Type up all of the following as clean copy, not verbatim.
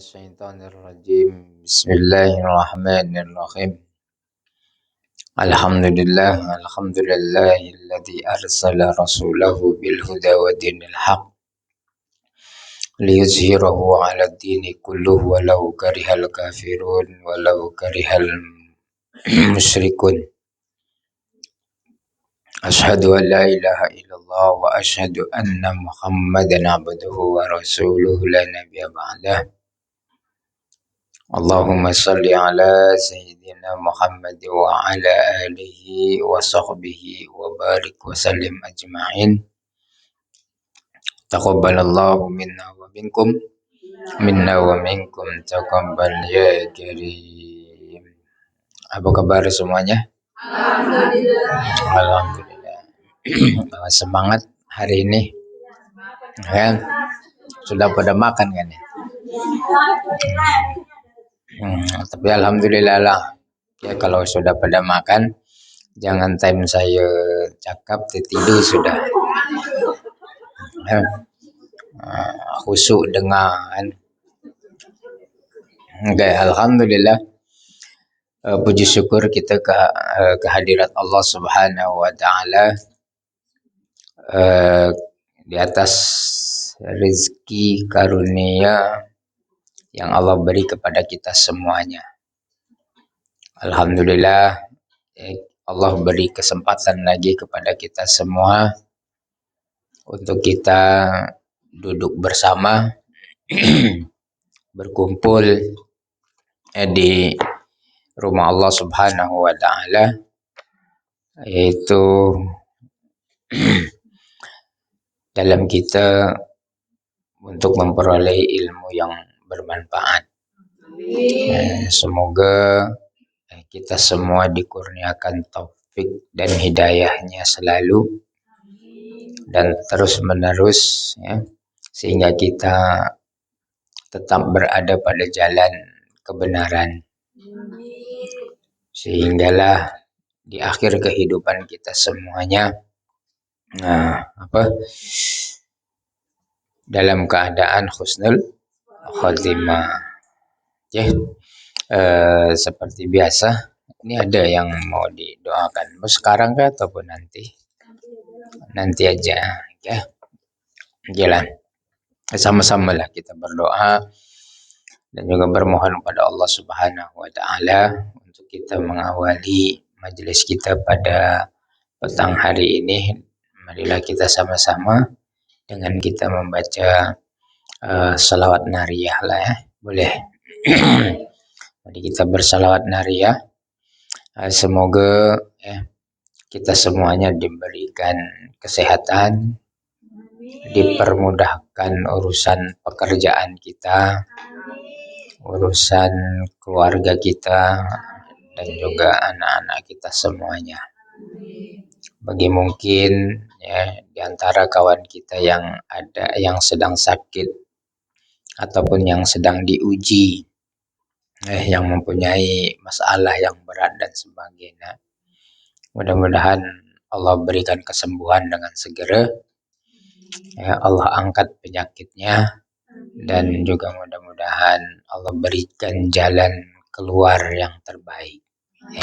Syaitanirrajim. Bismillahirrahmanirrahim. Alhamdulillahilladzi arsala rasulahu bil huda wa dinil haq liyuzhirahu 'ala ad-dini kulluhu walau karihal kafirun walau karihal musyrikun. Asyhadu an la ilaha illallah wa asyhadu anna Muhammadan 'abduhu wa rasuluhu la nabiyya ba'dah. Allahumma salli ala Sayyidina Muhammad wa ala alihi wa sahbihi wa barik wa sallim ajma'in. Taqabbalallahu minna wa minkum taqabbal ya karim. Apa kabar semuanya? Alhamdulillah. Semangat hari ini. Ya, sudah pada makan kan ya? Tapi alhamdulillah lah ya, kalau sudah pada makan jangan time saya cakap tidur sudah khusyuk dengan alhamdulillah. Puji syukur kita kehadirat Allah Subhanahu wa taala di atas rezeki karunia yang Allah beri kepada kita semuanya. Alhamdulillah, Allah beri kesempatan lagi kepada kita semua untuk kita duduk bersama berkumpul di rumah Allah Subhanahu wa taala, yaitu dalam kita untuk memperoleh ilmu yang bermanfaat. Semoga kita semua dikurniakan taufik dan hidayahnya selalu dan terus menerus ya, sehingga kita tetap berada pada jalan kebenaran, sehinggalah di akhir kehidupan kita semuanya dalam keadaan husnul khotimah. Ya, seperti biasa, ini ada yang mau didoakan. Mau sekarang kah ataupun nanti? Nanti aja, ya. Jalan. Sama-sama lah kita berdoa dan juga bermohon kepada Allah Subhanahu wa taala untuk kita mengawali majelis kita pada petang hari ini. Marilah kita sama-sama dengan kita membaca salawat nariyah lah ya. Boleh. Mari kita bersalawat nariyah. Semoga kita semuanya diberikan kesehatan, dipermudahkan urusan pekerjaan kita, urusan keluarga kita, dan juga anak-anak kita semuanya. Bagi mungkin ya di antara kawan kita yang ada yang sedang sakit ataupun yang sedang diuji, yang mempunyai masalah yang berat dan sebagainya, mudah-mudahan Allah berikan kesembuhan dengan segera, ya, Allah angkat penyakitnya, dan juga mudah-mudahan Allah berikan jalan keluar yang terbaik. Ya.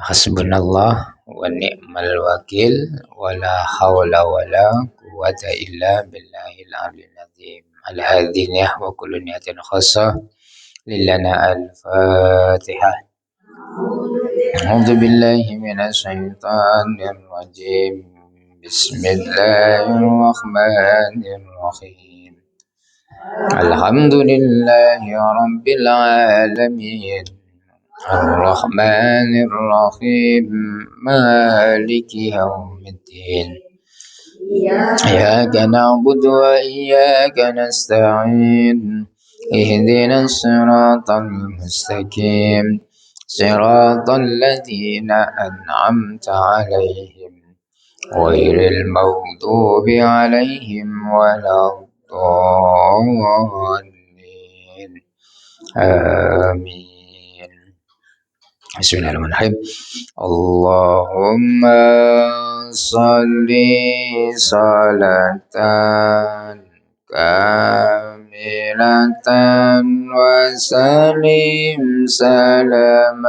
Hasbunallah wa ni'mal wakil wala hawla wala quwwata illa billahil aliyyil azim. Al-hadiniyah wa kullu niyatin khassah lillana al-fatihah. A'udzu billahi minasy syaithanir rajim. Bismillahirrahmanirrahim. Alhamdulillahi rabbil alamin. Ar-Rahmanir Rahim. Maliki yaumiddin. Iyyaka na'budu wa iyyaka nasta'in. Ihdinas siratal mustaqim. Siratal ladzina an'amta 'alaihim ghairil maghdubi 'alaihim waladdallin. Amin. Bismillahirrahmanirrahim. Allahumma sholli sholatan kamilatan tahilatan wa salim salaman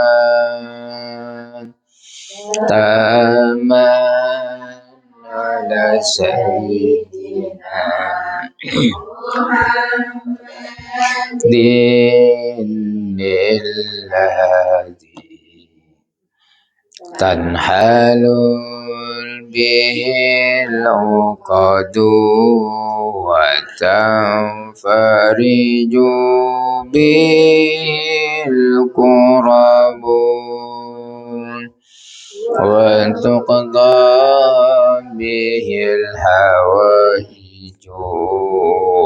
taman ala sayyidina dinilladhi tanhalul bihil uqadu wa tanfariju bihil kurabun wa tuqda bihil hawaiju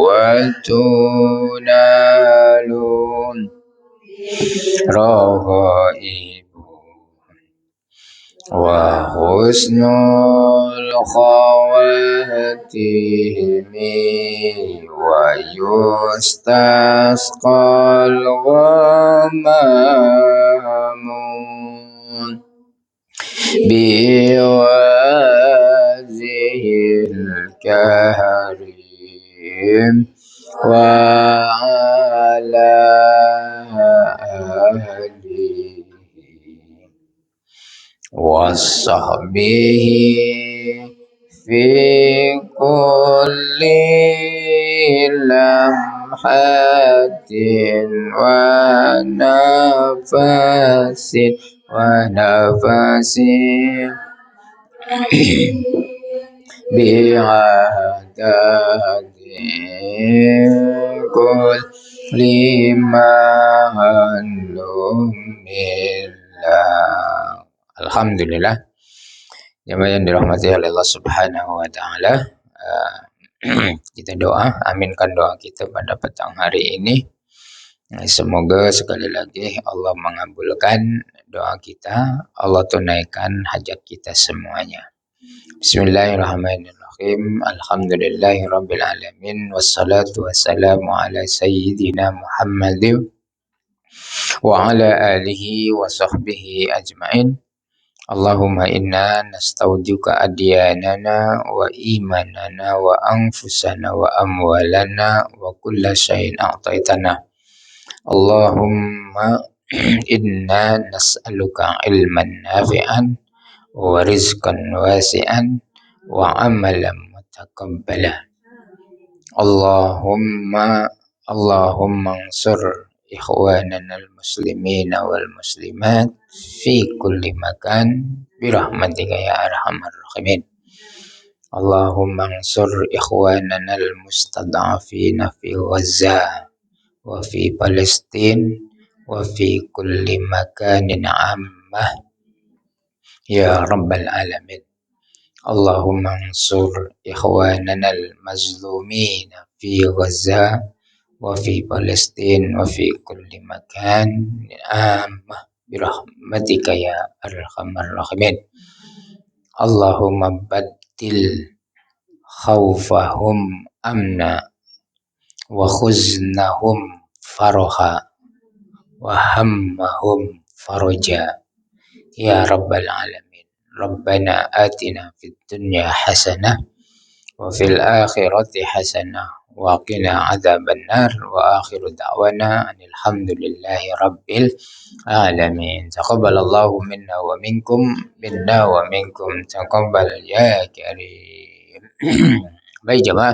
wa tunalun rahaibu wa husnul khawatimi wa yustasqal ghamamun biwazihil karim wa ala ahlihi wasahbihi fi kulli lamhatin wa nafasin bi'adadin kulli ma'lum billah. Alhamdulillah, jemaah yang dirahmati oleh Allah Subhanahu wa taala. Kita doa, aminkan doa kita pada petang hari ini. Semoga sekali lagi Allah mengabulkan doa kita, Allah tunaikan hajat kita semuanya. Bismillahirrahmanirrahim. Alhamdulillahirabbil alamin wassalatu wassalamu ala sayyidina Muhammadin wa ala alihi wa sahbihi ajmain. Allahumma inna nastaudiuka adyanana wa imanana wa anfusana wa amwalana wa kulla syai'in a'taitana. Allahumma inna nas'aluka ilman nafi'an wa rizqan wasi'an wa amalan mutaqabbala. Allahumma ansur ikhwanana al-muslimina wal muslimat fi kulli makan birahmatika ya arhamar rahimin. Allahumma ansur ikhwanana al-mustad'afina fi Gaza wa fi Palestin wa fi kulli makanin ammah ya rabbal alamin. Allahumma ansur ikhwanana al-mazlumina fi Gaza wa fi Palestin wa fi kulli makan ammah birahmatika ya arhamar rahimin. Allahumma baddil khawfahum amna wa khuznahum faraha wa hammahum faraja ya rabbal alamin. Rabbana atina fid dunya hasanah wa fil akhirati hasanah wa qina adzabannar wa akhiru da'wana alhamdulillahi rabbil alamin. Taqabbalallahu minna wa minkum taqabbal ya karim. Baik jemaah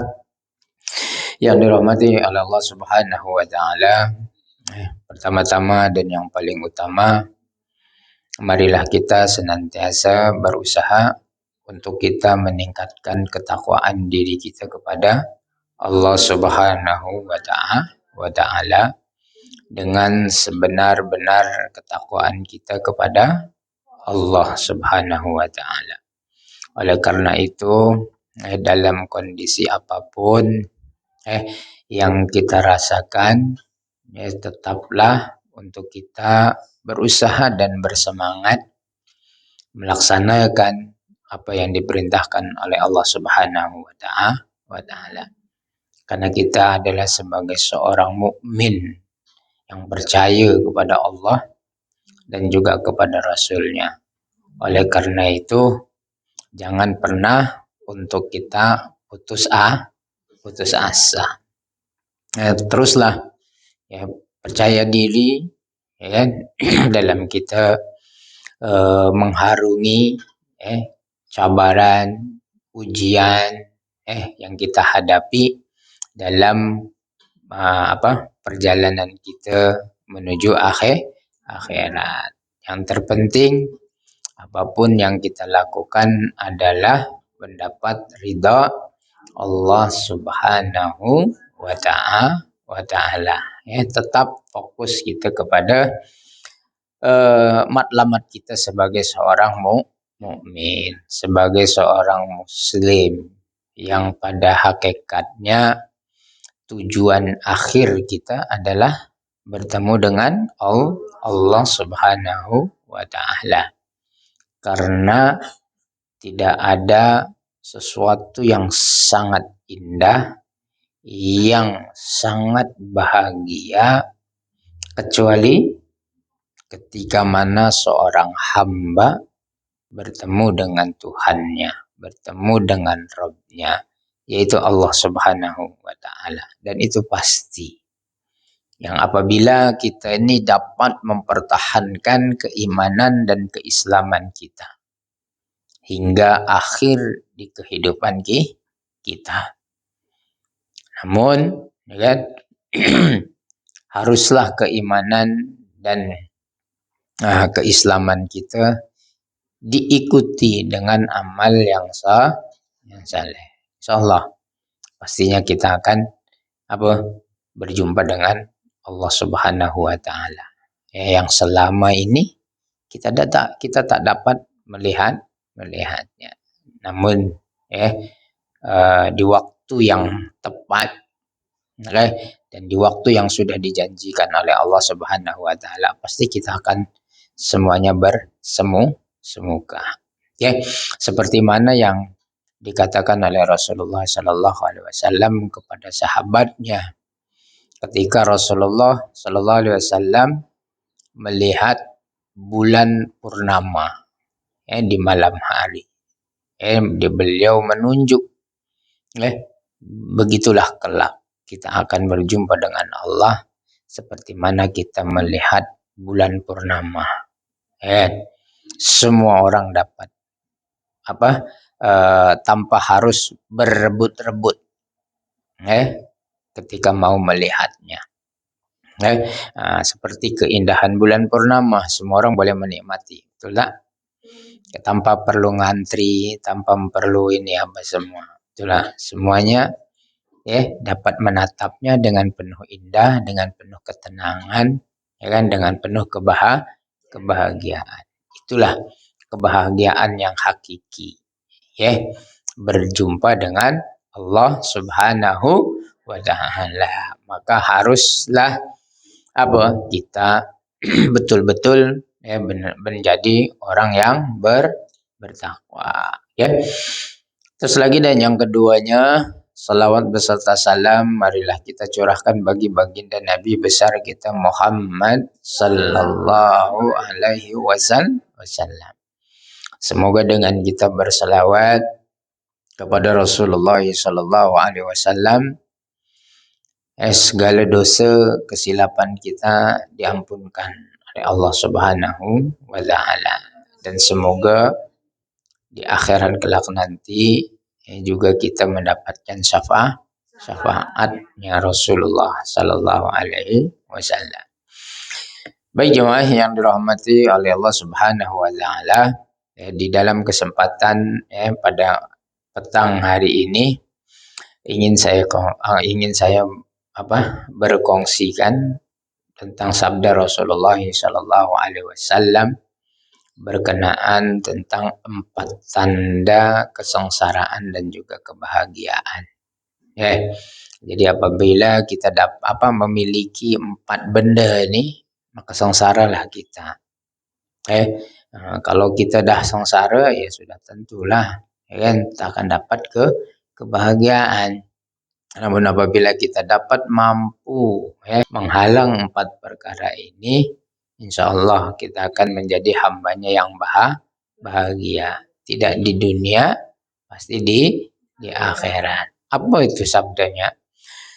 yang dirahmati oleh Allah Subhanahu wa taala, pertama-tama dan yang paling utama, marilah kita senantiasa berusaha untuk kita meningkatkan ketakwaan diri kita kepada Allah Subhanahu wa taala dengan sebenar-benar ketakwaan kita kepada Allah Subhanahu wa taala. Oleh karena itu, dalam kondisi apapun yang kita rasakan, tetaplah untuk kita berusaha dan bersemangat melaksanakan apa yang diperintahkan oleh Allah Subhanahu wa taala. Karena kita adalah sebagai seorang mukmin yang percaya kepada Allah dan juga kepada Rasul-Nya. Oleh karena itu, jangan pernah untuk kita putus asa. Teruslah ya percaya diri ya kan dalam kita mengharungi cabaran, ujian yang kita hadapi dalam perjalanan kita menuju akhirat. Yang terpenting apapun yang kita lakukan adalah mendapat ridha Allah Subhanahu wa ta'ala. Tetap fokus kita kepada matlamat kita sebagai seorang mukmin, sebagai seorang muslim yang pada hakikatnya tujuan akhir kita adalah bertemu dengan Allah Subhanahu wa ta'ala. Karena tidak ada sesuatu yang sangat indah, yang sangat bahagia kecuali ketika mana seorang hamba bertemu dengan Tuhannya, bertemu dengan Rabb-Nya, yaitu Allah Subhanahu wa ta'ala. Dan itu pasti. Yang apabila kita ini dapat mempertahankan keimanan dan keislaman kita hingga akhir di kehidupan kita. Namun, ya, haruslah keimanan dan keislaman kita diikuti dengan amal yang saleh. Insyaallah pastinya kita akan berjumpa dengan Allah Subhanahu wa ta'ala. Yang selama ini kita tak dapat melihatnya. Namun di waktu yang tepat dan di waktu yang sudah dijanjikan oleh Allah Subhanahu wa ta'ala pasti kita akan semuanya bersemuka. Seperti mana yang dikatakan oleh Rasulullah sallallahu alaihi wasallam kepada sahabatnya ketika Rasulullah sallallahu alaihi wasallam melihat bulan purnama di malam hari. Beliau menunjuk begitulah kelak kita akan berjumpa dengan Allah seperti mana kita melihat bulan purnama. Semua orang dapat tanpa harus berebut-rebut ketika mau melihatnya. Seperti keindahan bulan purnama, semua orang boleh menikmati, betul tak? Tanpa perlu ngantri, tanpa perlu ini semua, betul tak? Semuanya dapat menatapnya dengan penuh indah, dengan penuh ketenangan, dengan penuh kebahagiaan. Itulah kebahagiaan yang hakiki. Berjumpa dengan Allah Subhanahu wa ta'ala. Maka haruslah kita betul-betul menjadi orang yang bertakwa. Terus lagi dan yang keduanya, salawat beserta salam marilah kita curahkan bagi baginda Nabi besar kita Muhammad sallallahu alaihi wasallam. Semoga dengan kita berselawat kepada Rasulullah sallallahu alaihi wasallam segala dosa kesilapan kita diampunkan oleh Allah Subhanahu wa ta'ala, dan semoga di akhirat kelak nanti juga kita mendapatkan syafaatnya Rasulullah sallallahu alaihi wasallam. Baik jemaah yang dirahmati oleh Allah Subhanahu wa ta'ala, di dalam kesempatan pada petang hari ini ingin saya berkongsikan tentang sabda Rasulullah sallallahu alaihi wasallam berkenaan tentang 4 tanda kesengsaraan dan juga kebahagiaan. Jadi apabila kita memiliki 4 benda ini, maka sengsaralah kita. Kalau kita dah sengsara, ya sudah tentulah tak akan dapat kebahagiaan. Namun apabila kita dapat mampu menghalang 4 perkara ini, insyaallah kita akan menjadi hambanya yang bahagia. Tidak di dunia, pasti di akhirat. Apa itu sabdanya?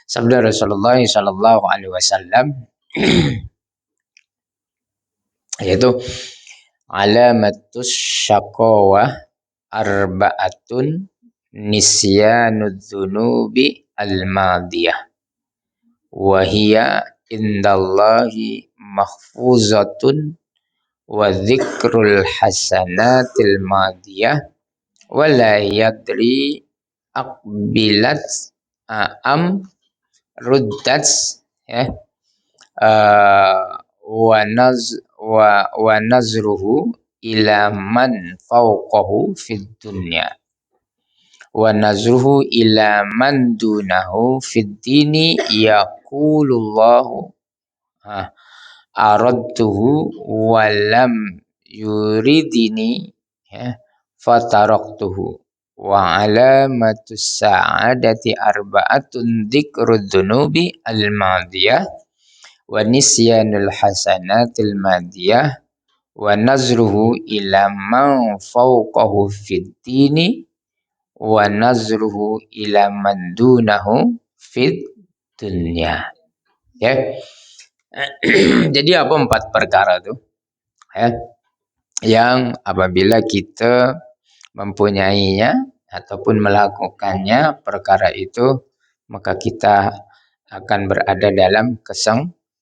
Sabda Rasulullah sallallahu alaihi wasallam yaitu alamatus syaqawah arba'atun nisyanud dzunubi al-madiyah wa hiya indallahi mahfuzatun wa dzikrul hasanatil madiyah wa la yadri aqbilat am ruddat ya wa nazruhu ila man fawqahu fid dunya wa nazruhu ila man dunahu fid dini yaqulullahu aradtuhu wa lam yuridini ya fataraktuhu wa alamatus sa'adati arba'atun dzikrud dzunubi al-madiyah wa nisyanul hasanatil madiyah wa nazruhu ila man fawqahu fid dini wa nazruhu ila man dunahu fid dunya. Ya. Jadi apa 4 perkara itu? Ya. Yang apabila kita mempunyainya ataupun melakukannya perkara itu, maka kita akan berada dalam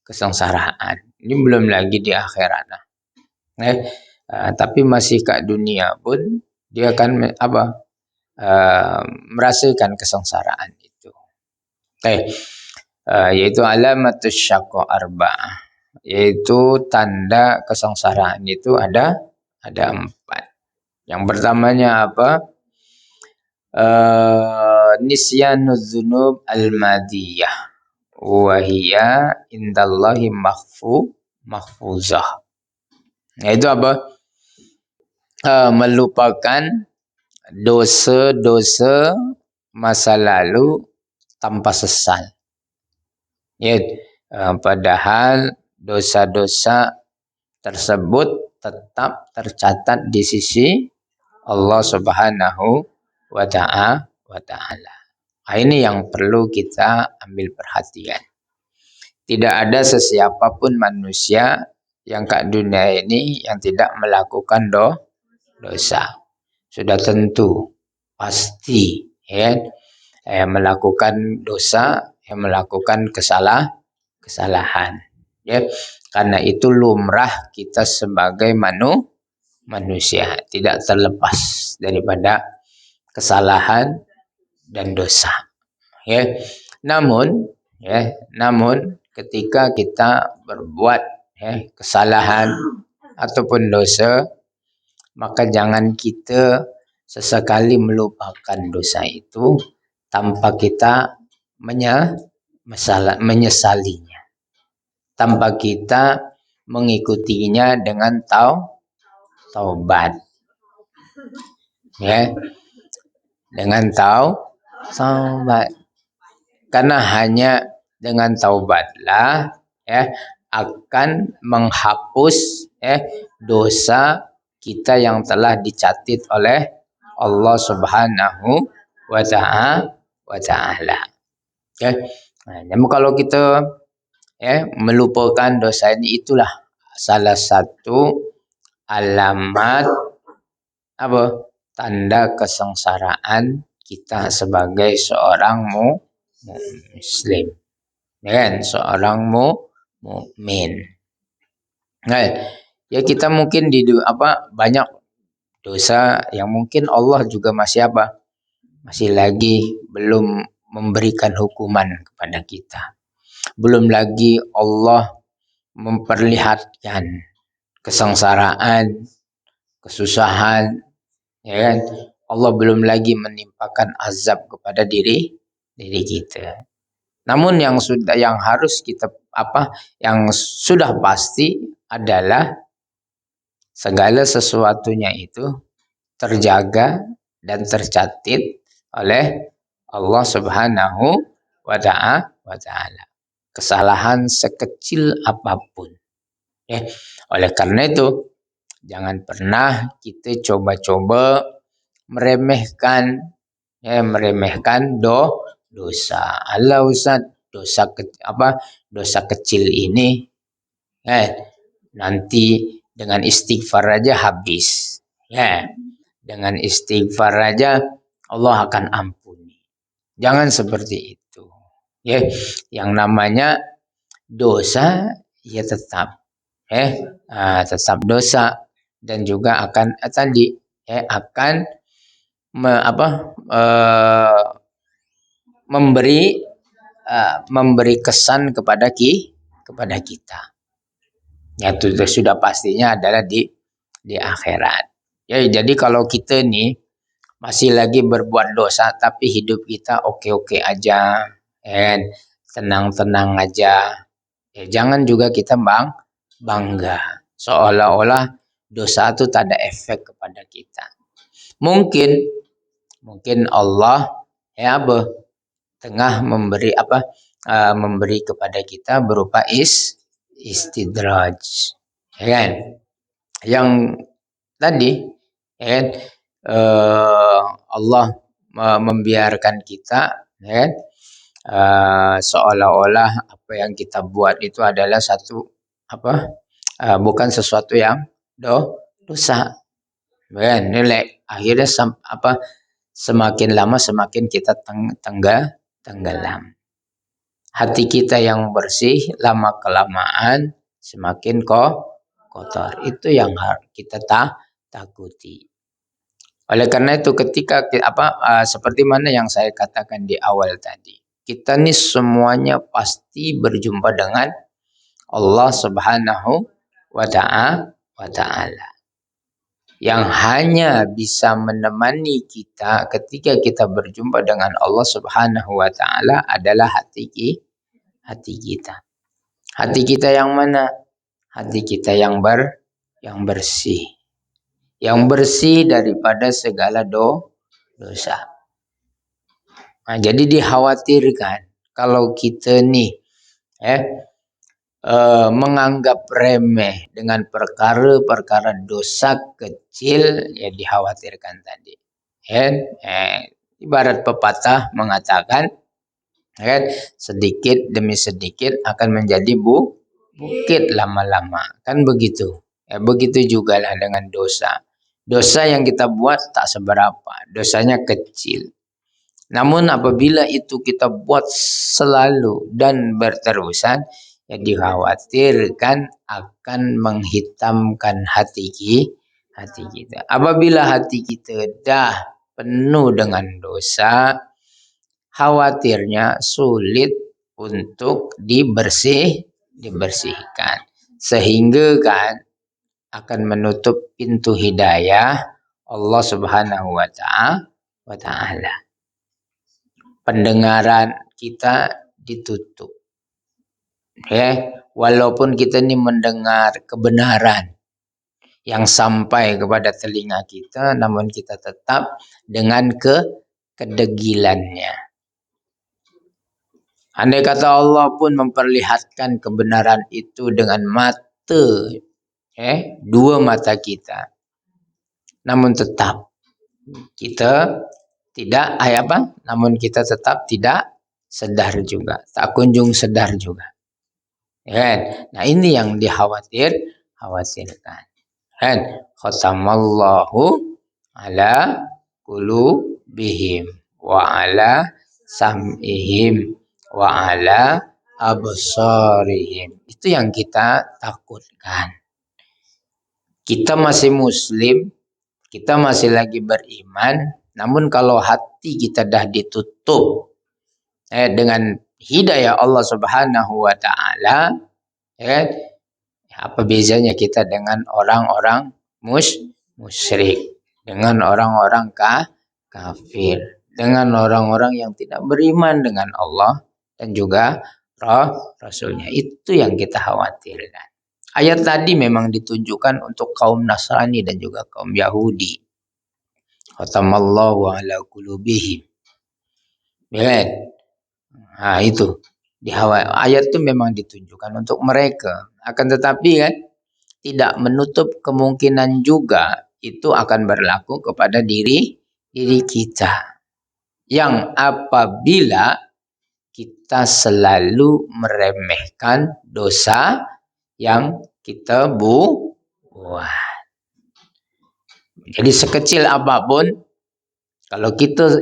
kesengsaraan. Ini belum lagi di akhirat. Tapi masih kat dunia pun dia akan merasakan kesengsaraan itu. Yaitu alamatus syaqqa arba'ah, yaitu tanda kesengsaraan itu ada 4. Yang pertamanya apa? Nisyanuz dzunub al-madiyah wa hiya indallahi mahfuzah. Yaitu apa? Melupakan dosa-dosa masa lalu tanpa sesal. Ya, padahal dosa-dosa tersebut tetap tercatat di sisi Allah Subhanahu wa ta'ala. Ini yang perlu kita ambil perhatian. Tidak ada sesiapapun manusia yang kat dunia ini yang tidak melakukan dosa. Sudah tentu, pasti, ya, melakukan dosa, melakukan kesalahan. Ya, karena itu lumrah kita sebagai manusia, tidak terlepas daripada kesalahan dan dosa. Ya, namun ketika kita berbuat kesalahan ataupun dosa, maka jangan kita sesekali melupakan dosa itu tanpa kita menyesalinya, tanpa kita mengikutinya dengan taubat. Ya, dengan taubat. Karena hanya dengan taubatlah akan menghapus dosa kita yang telah dicatat oleh Allah Subhanahu wa ta'ala. Namun kalau kita melupakan dosa ini, itulah salah satu alamat tanda kesengsaraan kita sebagai seorang muslim, seorang mukmin. Ya, kita mungkin banyak dosa yang mungkin Allah juga masih lagi belum memberikan hukuman kepada kita. Belum lagi Allah memperlihatkan kesengsaraan, kesusahan, ya kan? Allah belum lagi menimpakan azab kepada diri kita. Namun yang sudah pasti adalah segala sesuatunya itu terjaga dan tercatat oleh Allah Subhanahu wa ta'ala. Kesalahan sekecil apapun. Oleh karena itu, jangan pernah kita coba-coba meremehkan dosa. Allah Ustaz, dosa kecil ini nanti dengan istighfar aja habis. Ya, dengan istighfar aja Allah akan ampuni. Jangan seperti itu. Ya, yang namanya dosa ya tetap tetap dosa dan juga akan akan memberi kesan kepada kita. Ya itu sudah pastinya adalah di akhirat. Ya, jadi kalau kita nih masih lagi berbuat dosa tapi hidup kita oke-oke aja, tenang-tenang aja. Ya, jangan juga kita bangga seolah-olah dosa itu tak ada efek kepada kita. Mungkin Allah tengah memberi kepada kita berupa istidraj, ya kan? Yang tadi Allah membiarkan kita seolah-olah apa yang kita buat itu adalah bukan sesuatu yang dosa. Nilai akhirnya semakin lama semakin kita tenggelam. Hati kita yang bersih lama kelamaan semakin kotor. Itu yang kita takuti. Oleh karena itu ketika seperti mana yang saya katakan di awal tadi, kita nih semuanya pasti berjumpa dengan Allah Subhanahu wa ta'ala. Yang hanya bisa menemani kita ketika kita berjumpa dengan Allah Subhanahu wa ta'ala adalah hati kita. Hati kita yang mana? Hati kita yang bersih. Yang bersih daripada segala dosa. Nah, jadi dikhawatirkan kalau kita nih menganggap remeh dengan perkara-perkara dosa kecil, ya dikhawatirkan tadi. Ibarat pepatah mengatakan sedikit demi sedikit akan menjadi bukit lama-lama, kan begitu. Begitu juga lah dengan dosa. Dosa yang kita buat tak seberapa, dosanya kecil. Namun apabila itu kita buat selalu dan berterusan, ya dikhawatirkan akan menghitamkan hati kita. Apabila hati kita dah penuh dengan dosa, khawatirnya sulit untuk dibersihkan. Sehingga kan akan menutup pintu hidayah Allah Subhanahu wa ta'ala. Pendengaran kita ditutup. Walaupun kita ini mendengar kebenaran yang sampai kepada telinga kita, namun kita tetap dengan kedegilannya. Andai kata Allah pun memperlihatkan kebenaran itu dengan mata, dua mata kita, namun tetap kita tidak namun kita tetap tidak sadar juga, tak kunjung sadar juga. Nah ini yang dikhawatirkan. Khatamallahu ala qulubihim wa ala sam'ihim wa ala absarihim. Itu yang kita takutkan. Kita masih muslim, kita masih lagi beriman, namun kalau hati kita dah ditutup dengan hidayah Allah Subhanahu wa ta'ala, apa bezanya kita dengan orang-orang musyrik, dengan orang-orang kafir, dengan orang-orang yang tidak beriman dengan Allah dan juga Rasulnya. Itu yang kita khawatirkan. Ayat tadi memang ditujukan untuk kaum Nasrani dan juga kaum Yahudi. Khatamallahu ala qulubihim. Nah itu. Ayat itu memang ditujukan untuk mereka. Akan tetapi kan tidak menutup kemungkinan juga itu akan berlaku kepada diri kita. Yang apabila kita selalu meremehkan dosa yang kita buat. Jadi sekecil apapun, kalau kita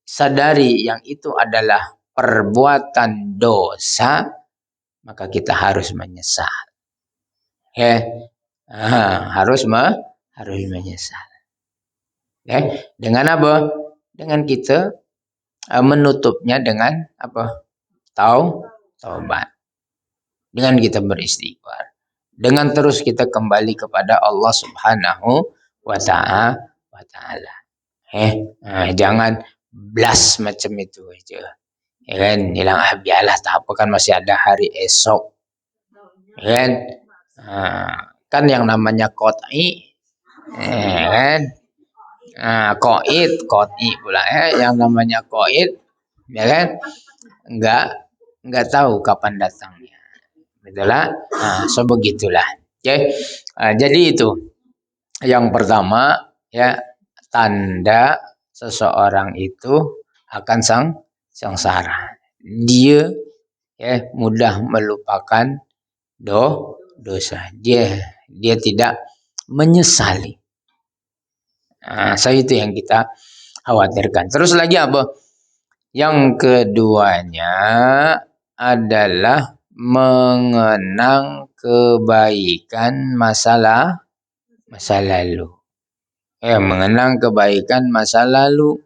sadari yang itu adalah perbuatan dosa, maka kita harus menyesal. Harus menyesal. Dengan apa? Dengan kita menutupnya dengan apa? Taubat. Dengan kita beristighfar. Dengan terus kita kembali kepada Allah Subhanahu wa ta'ala. Jangan blast macam itu aja. Hilang biarlah tak apa, kan masih ada hari esok. Kan yang namanya qat'i qat'i pula yang namanya qaid, ya kan? Enggak tahu kapan datangnya. Betullah. Sebegitulah. Jadi itu yang pertama, ya, tanda seseorang itu akan sengsara. Dia mudah melupakan dosa. Dia tidak menyesali. Itu yang kita khawatirkan. Terus lagi apa? Yang keduanya adalah mengenang kebaikan masa lalu. Mengenang kebaikan masa lalu.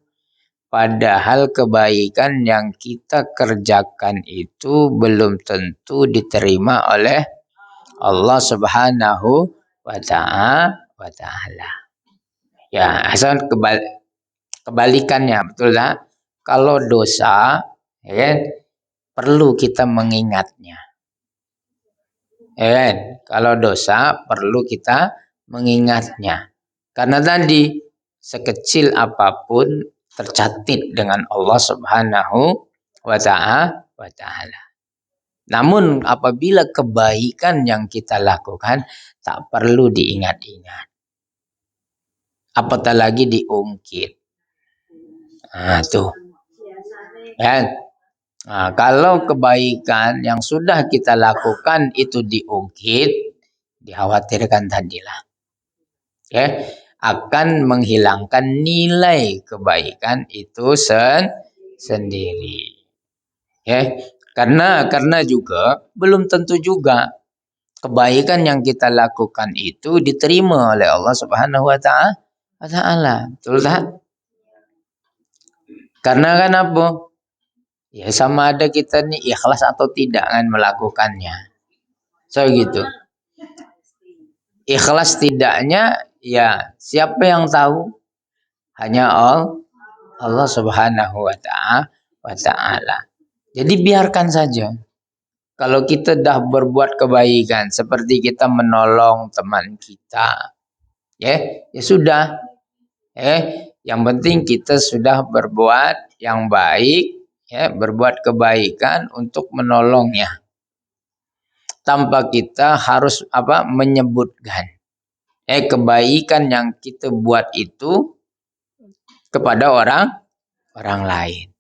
Padahal kebaikan yang kita kerjakan itu belum tentu diterima oleh Allah Subhanahu wa ta'ala. Ya, asal kebalikannya, betul tak? Kalau dosa, perlu kita mengingatnya. Kalau dosa perlu kita mengingatnya. Karena tadi sekecil apapun tercatat dengan Allah Subhanahu wa ta'ala. Namun apabila kebaikan yang kita lakukan tak perlu diingat-ingat. Apatah lagi diungkit. Tuh. Kalau kebaikan yang sudah kita lakukan itu diungkit, dikhawatirkan tadilah. Akan menghilangkan nilai kebaikan itu sendiri. Karena juga belum tentu juga kebaikan yang kita lakukan itu diterima oleh Allah Subhanahu wa ta'ala. Betul tak? Karena kan apa? Ya sama ada kita ni ikhlas atau tidak kan melakukannya. Gitu. Ikhlas tidaknya ya siapa yang tahu? Hanya Allah Subhanahu wa ta'ala. Jadi biarkan saja. Kalau kita dah berbuat kebaikan seperti kita menolong teman kita, ya sudah. Yang penting kita sudah berbuat yang baik, berbuat kebaikan untuk menolongnya. Tanpa kita harus menyebutkan kebaikan yang kita buat itu kepada orang lain.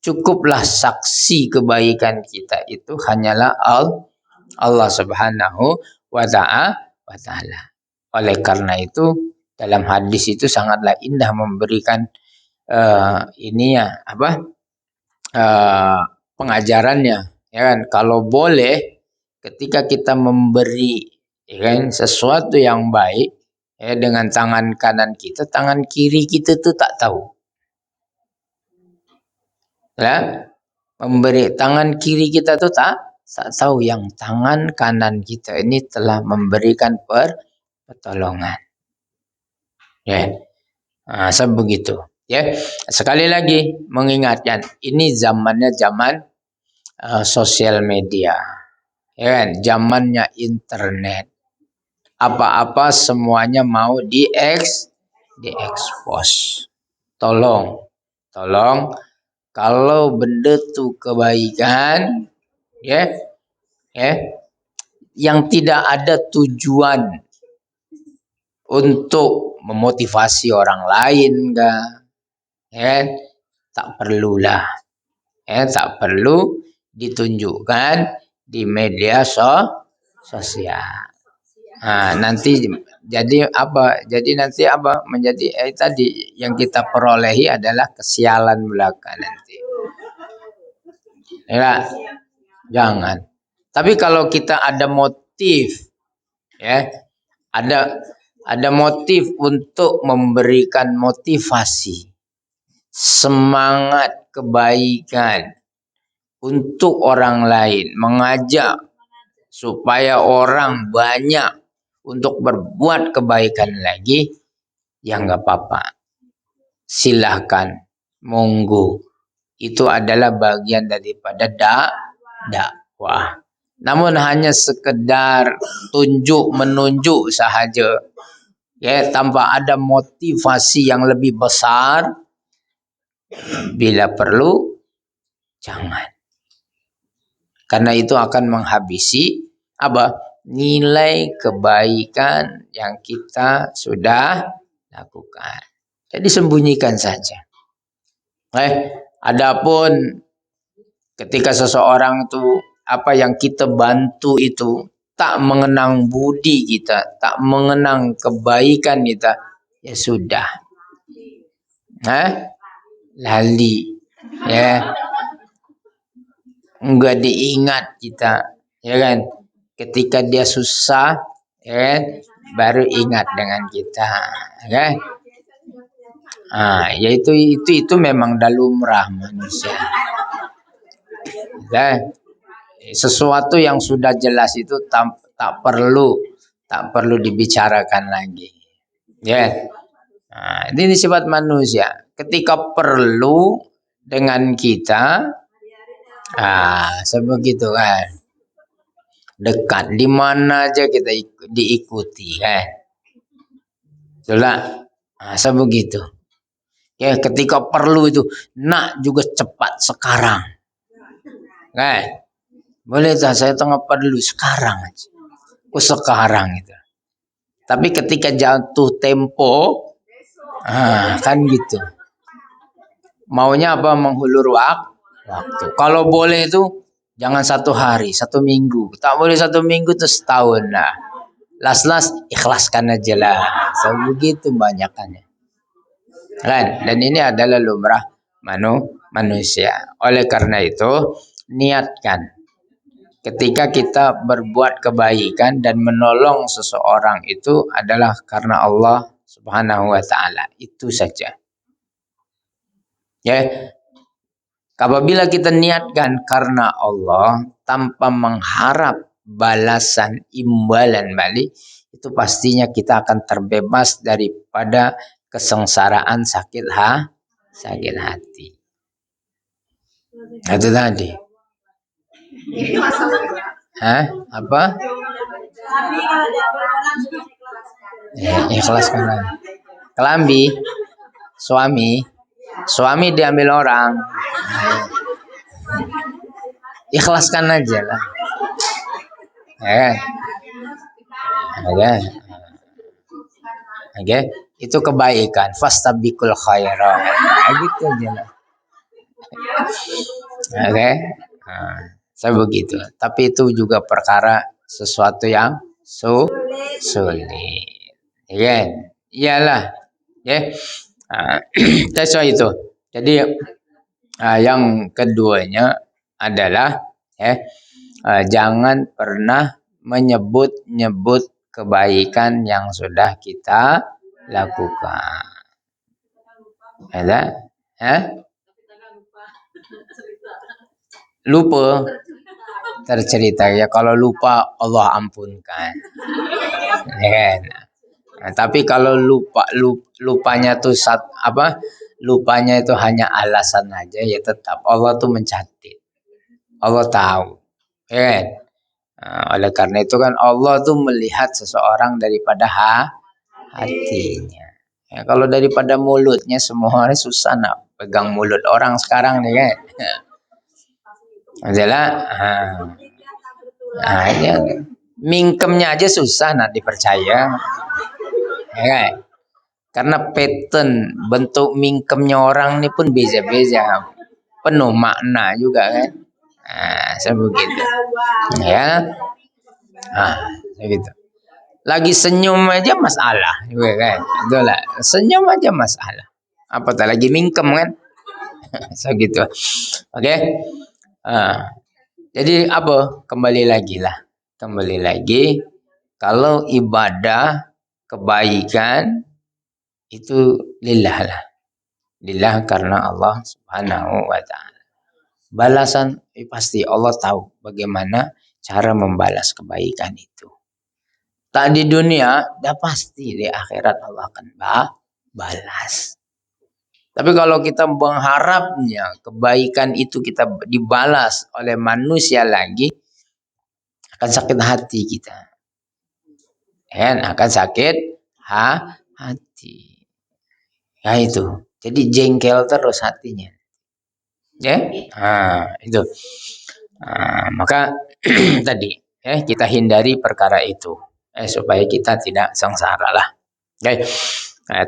Cukuplah saksi kebaikan kita itu hanyalah Allah Subhanahu wa ta'ala. Oleh karena itu dalam hadis itu sangatlah indah memberikan pengajarannya, ya kan? Kalau boleh ketika kita memberi sesuatu yang baik dengan tangan kanan kita, tangan kiri kita tuh tak tahu. Memberi tangan kiri kita tuh tak tahu yang tangan kanan kita ini telah memberikan pertolongan. Sebegitu. Sekali lagi mengingatkan, ini zamannya zaman sosial media. Zamannya internet. Apa-apa semuanya mau diekspos. Tolong kalau benda tu kebaikan yang tidak ada tujuan untuk memotivasi orang lain tak perlulah Tak perlu ditunjukkan di media sosial. Nanti jadi apa? Jadi nanti apa? Menjadi tadi yang kita perolehi adalah kesialan belaka nanti. Ya, jangan. Tapi kalau kita ada motif, ya, ada motif untuk memberikan motivasi, semangat kebaikan untuk orang lain, mengajak supaya orang banyak untuk berbuat kebaikan lagi, ya nggak apa-apa. Silahkan, monggo. Itu adalah bagian daripada dakwah. Namun hanya sekedar menunjuk sahaja, ya, tanpa ada motivasi yang lebih besar, bila perlu jangan. Karena itu akan menghabisi apa? Nilai kebaikan yang kita sudah lakukan. Jadi sembunyikan saja. Adapun ketika seseorang itu apa yang kita bantu itu tak mengenang budi kita, tak mengenang kebaikan kita, ya sudah. Lali. Ya. Enggak diingat kita, ya kan? Ketika dia susah, ya kan? Baru ingat dengan kita, ya. Yaitu itu memang lumrah manusia. Ya. Sesuatu yang sudah jelas itu tak perlu dibicarakan lagi. Ya. Ini sifat manusia. Ketika perlu dengan kita, sebegitu kan. Dekat di mana aja kita diikuti kan. Itulah sebegitu. Ya, ketika perlu itu nak juga cepat sekarang. Kan? Boleh tak saya tengah perlu sekarang aja. Sekarang itu. Tapi ketika jatuh tempo, kan gitu. Maunya apa? Menghulur waktu. Kalau boleh itu jangan 1 hari, 1 minggu. Tak boleh 1 minggu itu setahun lah. Las ikhlaskan aja lah. Begitu banyakannya. Kan? Dan ini adalah lumrah manusia. Oleh karena itu, niatkan. Ketika kita berbuat kebaikan dan menolong seseorang itu adalah karena Allah Subhanahu wa taala. Itu saja. Ya. Apabila kita niatkan karena Allah tanpa mengharap balasan imbalan balik, itu pastinya kita akan terbebas daripada kesengsaraan sakit hati. Itu tadi. Apa? Ikhlaskan. Kelambi, suami diambil orang. Ikhlaskan aja lah. Oke. Itu kebaikan. Fastabiqul khairat. Gitu aja lah. Oke. Saya begitu. Tapi itu juga perkara sesuatu yang sulit. Ya, iyalah. Ya. That's itu. Jadi yang keduanya adalah jangan pernah menyebut-nyebut kebaikan yang sudah kita lakukan. Ada? Lupa tercerita ya, kalau lupa Allah ampunkan. Tapi kalau lupanya tuh lupanya itu hanya alasan aja, ya tetap Allah tuh mencatat. Allah tahu. Oleh karena itu kan Allah tuh melihat seseorang daripada hatinya. Ya, kalau daripada mulutnya, semua orang susah nak pegang mulut orang sekarang nih kan. Adalah ini mingkemnya aja susah nak dipercaya. Ya kan? Karena pattern bentuk mingkemnya orang ini pun beza-beza. penuh makna juga kan. Begitu. Ya. Begitu. Lagi senyum aja masalah, juga kan. Itulah, senyum aja masalah. Apatah lagi mingkem kan. Segitu. Oke. Jadi apa? Kembali lagi lah. Kembali lagi. Kalau ibadah, kebaikan, itu lillah lah. Lillah karena Allah Subhanahu wa ta'ala. Balasan pasti Allah tahu bagaimana cara membalas kebaikan itu. Tak di dunia, dah pasti di akhirat Allah akan balas. Tapi kalau kita mengharapnya kebaikan itu kita dibalas oleh manusia lagi, akan sakit hati kita. Akan sakit hati. Ya itu. Jadi jengkel terus hatinya. Ya, itu. Maka tadi kita hindari perkara itu supaya kita tidak sengsara lah.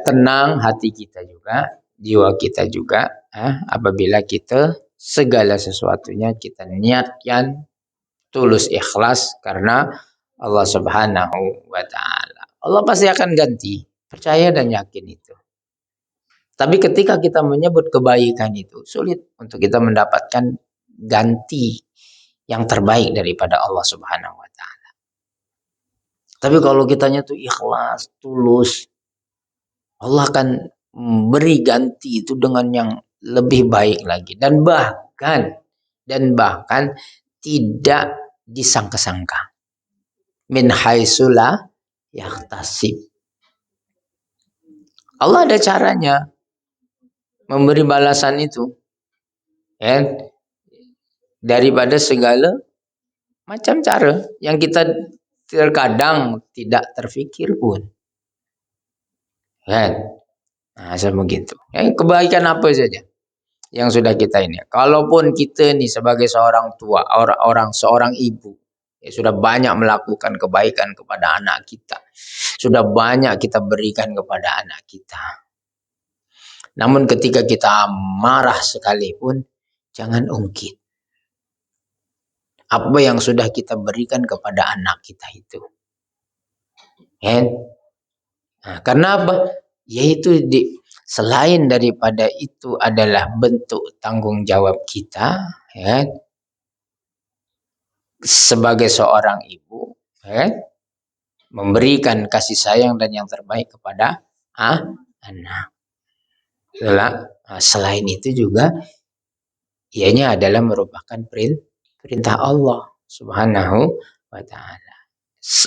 Tenang hati kita juga, jiwa kita juga. Apabila kita segala sesuatunya kita niatkan tulus ikhlas karena Allah Subhanahu wa ta'ala. Allah pasti akan ganti. Percaya dan yakin itu. Tapi ketika kita menyebut kebaikan itu, sulit untuk kita mendapatkan ganti yang terbaik daripada Allah Subhanahu wa ta'ala. Tapi kalau kitanya tuh ikhlas, tulus, Allah akan beri ganti itu dengan yang lebih baik lagi. Dan bahkan tidak disangka-sangka. Min haitsula yahtasib. Allah ada caranya memberi balasan itu. Daripada segala macam cara yang kita terkadang tidak terfikir pun. Begitu. Kebaikan apa saja yang sudah kita ini. Kalaupun kita nih sebagai seorang tua, seorang ibu, sudah banyak melakukan kebaikan kepada anak kita. Sudah banyak kita berikan kepada anak kita. Namun ketika kita marah sekalipun, jangan ungkit. Apa yang sudah kita berikan kepada anak kita itu. Karena apa? Yaitu selain daripada itu adalah bentuk tanggung jawab kita. Sebagai seorang ibu. Memberikan kasih sayang dan yang terbaik kepada anak. Selain itu juga ianya adalah merupakan perintah Allah Subhanahu wa ta'ala.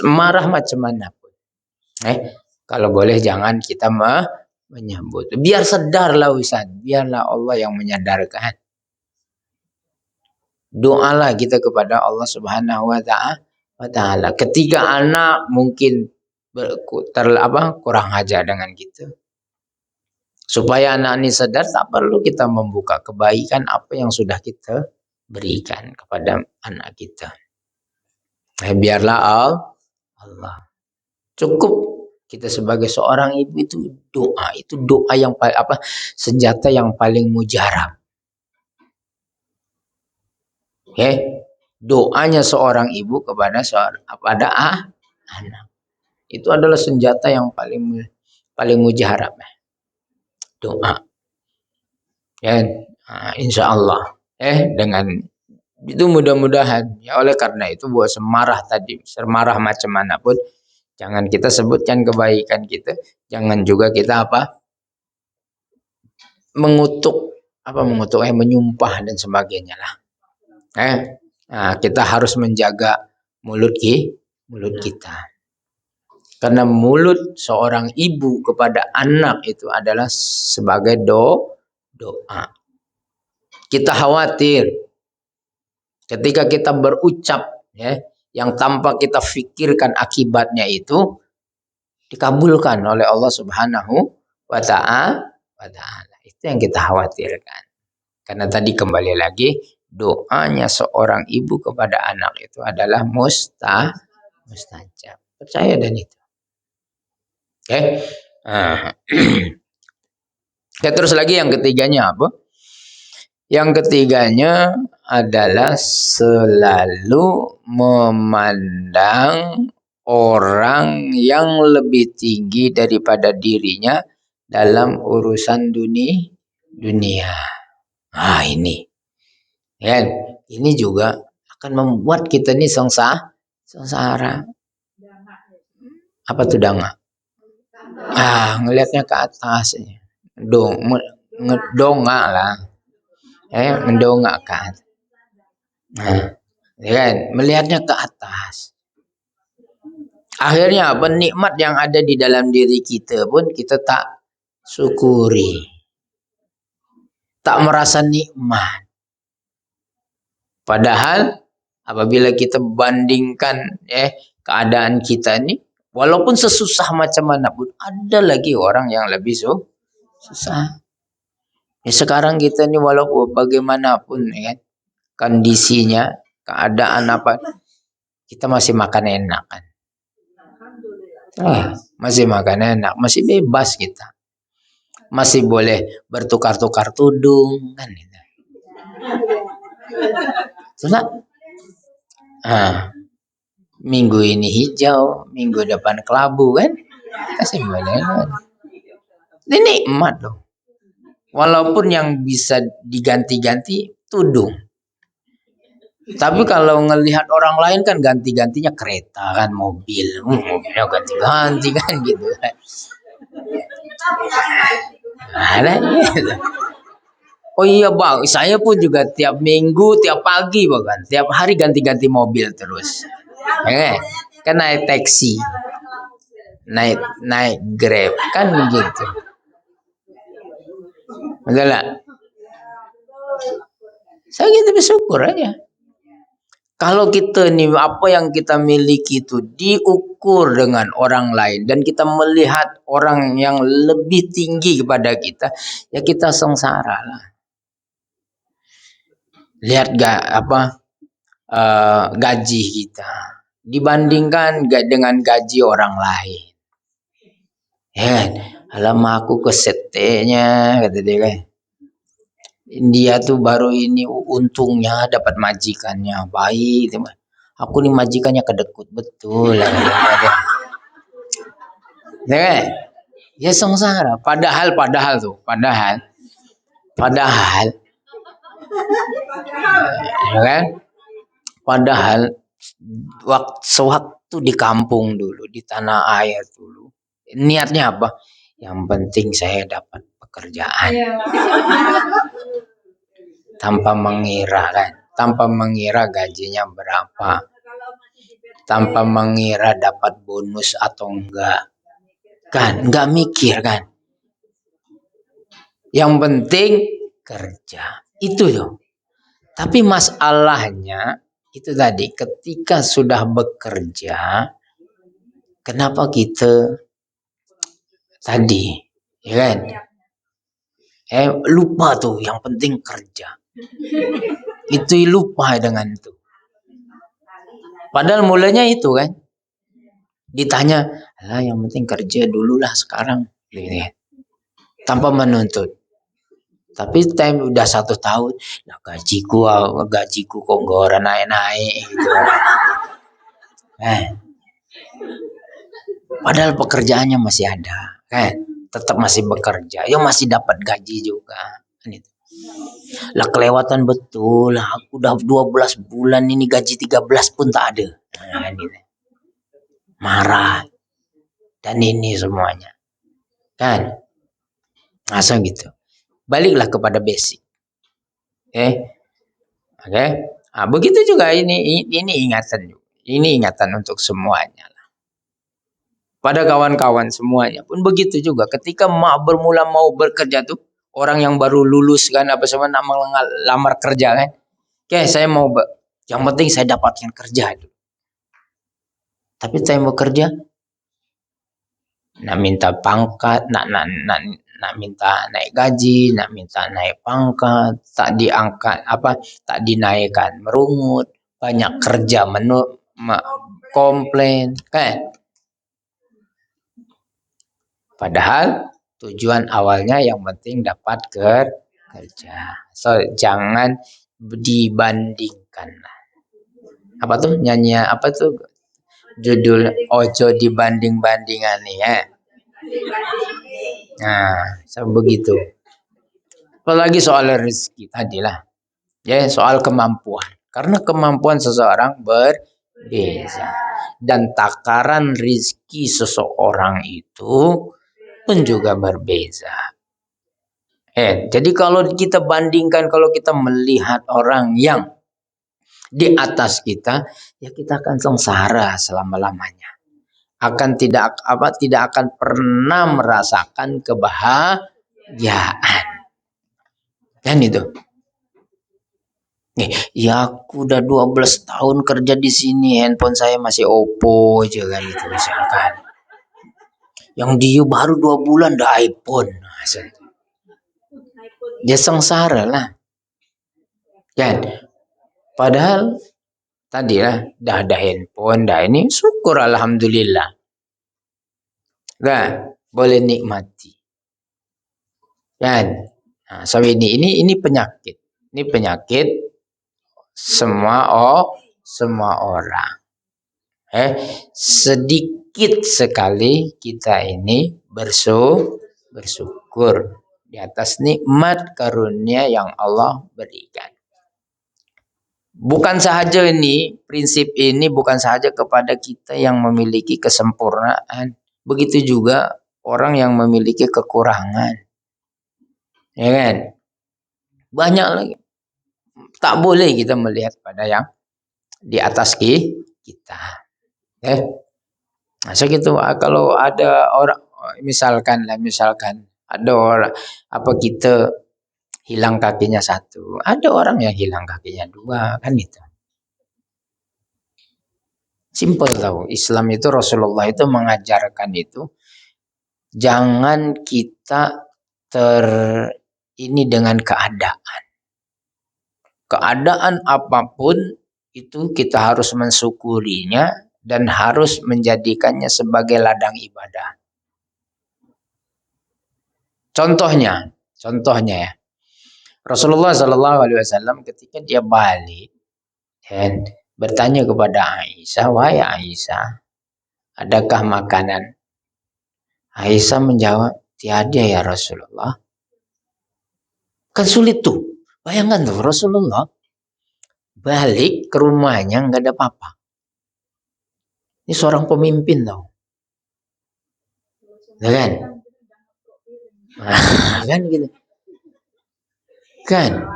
Marah macam mana pun. Kalau boleh jangan kita menyambut. Biar sadarlah Ustaz. Biarlah Allah yang menyadarkan. Doalah kita kepada Allah Subhanahu wa ta'ala. Ketika anak mungkin kurang ajar dengan kita. Supaya anak ini sadar, tak perlu kita membuka kebaikan apa yang sudah kita berikan kepada anak kita. Biarlah Allah. Cukup kita sebagai seorang ibu itu doa. Itu doa yang senjata yang paling mujarab. Doanya seorang ibu kepada anak. Itu adalah senjata yang paling mujarab. Doa. Insya Allah. Dengan itu mudah-mudahan. Oleh karena itu buat semarah macam mana pun, jangan kita sebutkan kebaikan kita. Jangan juga kita menyumpah dan sebagainya lah. Kita harus menjaga mulut kita. Karena mulut seorang ibu kepada anak itu adalah sebagai doa. Kita khawatir ketika kita berucap yang tanpa kita fikirkan akibatnya itu dikabulkan oleh Allah Subhanahu wa ta'ala. Itu yang kita khawatirkan. Karena tadi kembali lagi doanya seorang ibu kepada anak itu adalah mustajab. Percaya dan itu. Terus lagi yang ketiganya apa? Yang ketiganya adalah selalu memandang orang yang lebih tinggi daripada dirinya dalam urusan dunia. Ah, ini. Ya, ini juga akan membuat kita ini sengsara. Apa tuh danga? Ngelihatnya ke atas. Ngedongak lah. Mendongak ke atas. Nah, ya kan? Melihatnya ke atas. Akhirnya apa? Nikmat yang ada di dalam diri kita pun kita tak syukuri. Tak merasa nikmat. Padahal apabila kita bandingkan keadaan kita ini, walaupun sesusah macam mana pun, ada lagi orang yang lebih susah. Sekarang kita ini walaupun bagaimanapun kondisinya, keadaan apa, kita masih makan enak kan. Masih makan enak, masih bebas kita. Masih boleh bertukar-tukar tudung kan gitu. Minggu ini hijau, minggu depan kelabu kan. Masih boleh kan. Ini nikmat loh. Walaupun yang bisa diganti-ganti tudung. Tapi kalau ngelihat orang lain kan ganti-gantinya kereta kan, mobil. Mobilnya ganti-ganti kan gitu kan. Oh iya bang, saya pun juga tiap minggu, tiap pagi bahkan, tiap hari ganti-ganti mobil terus. Kan naik taksi, naik Grab kan begitu. Enggak. Saya gitu bersyukur aja. Kalau kita nih apa yang kita miliki itu diukur dengan orang lain dan kita melihat orang yang lebih tinggi kepada kita, ya kita sengsara lah. Lihat gaji kita dibandingkan dengan gaji orang lain. Alamak aku kesetenya kata dia kan. Dia tuh baru ini untungnya dapat majikannya baik. Aku nih majikannya kedekut betul. Ya sengsara. Padahal kan? Padahal sewaktu di kampung dulu, di tanah air dulu, niatnya apa? Yang penting saya dapat pekerjaan. Tanpa mengira kan, tanpa mengira gajinya berapa, tanpa mengira dapat bonus atau enggak, kan? Enggak mikir kan? Yang penting kerja, itu loh. Tapi masalahnya itu tadi, ketika sudah bekerja, kenapa kita tadi, ya kan? Lupa tuh, yang penting kerja. Itu lupa dengan itu. Padahal mulanya itu kan. Ditanya, yang penting kerja dulu lah sekarang. Tanpa menuntut. Tapi time udah 1 tahun, nah gajiku kok nggak naik-naik gitu. Padahal pekerjaannya masih ada, kan? Tetap masih bekerja, ya masih dapat gaji juga. Lah kelewatan betul lah, aku udah 12 bulan ini gaji 13 pun tak ada. Marah. Dan ini semuanya. Kan? Masa gitu. Baliklah kepada basic. Oke. Begitu juga ini ingatan. Ini ingatan untuk semuanya. Pada kawan-kawan semuanya pun begitu juga. Ketika bermula mau bekerja tuh, orang yang baru lulus kan apa semua nak melamar kerja kan. Saya mau yang penting saya dapatkan kerja itu. Tapi saya mau kerja nak minta pangkat, nak minta naik gaji, nak minta naik pangkat, tak diangkat tak dinaikkan, merungut, banyak kerja komplain kan. Padahal tujuan awalnya yang penting dapat kerja. So, jangan dibandingkan. Apa tuh nyanyi apa tuh judul ojo dibanding-bandingan nih ya. Nah, so begitu. Apalagi soal rezeki tadi lah. Ya, soal kemampuan. Karena kemampuan seseorang berbeda. Dan takaran rezeki seseorang itu pun juga berbeda. Jadi kalau kita bandingkan, kalau kita melihat orang yang di atas kita, ya kita akan sengsara selama-lamanya. Tidak akan pernah merasakan kebahagiaan. Kan itu. Nih, ya aku udah 12 tahun kerja di sini, handphone saya masih Oppo aja kan itu misalkan. Yang dia baru 2 bulan udah iPhone. Dia sengsara lah. Kan? Padahal tadi ya, dah ada handphone, dah ini syukur alhamdulillah. Kan? Boleh nikmati. Kan? Nah, so ini penyakit. Ini penyakit semua orang. Sedikit sekali kita ini bersyukur di atas nikmat karunia yang Allah berikan. Bukan sahaja ini, prinsip ini bukan sahaja kepada kita yang memiliki kesempurnaan. Begitu juga orang yang memiliki kekurangan. Ya kan? Banyak lagi. Tak boleh kita melihat pada yang di atas kita. Nah, segitu kalau ada orang misalkan ada orang kita hilang kakinya 1, ada orang yang hilang kakinya 2, kan itu. Simple tahu. Islam itu Rasulullah itu mengajarkan itu jangan kita ini dengan keadaan. Keadaan apapun itu kita harus mensyukurinya dan harus menjadikannya sebagai ladang ibadah. Contohnya ya. Rasulullah SAW ketika dia balik dan bertanya kepada Aisyah, "Wahai Aisyah, adakah makanan?" Aisyah menjawab, "Tiada ya Rasulullah." Kan sulit tuh. Bayangkan tuh Rasulullah balik ke rumahnya nggak ada apa-apa. Ini seorang pemimpin tau. Kan? Kan gitu. Kan?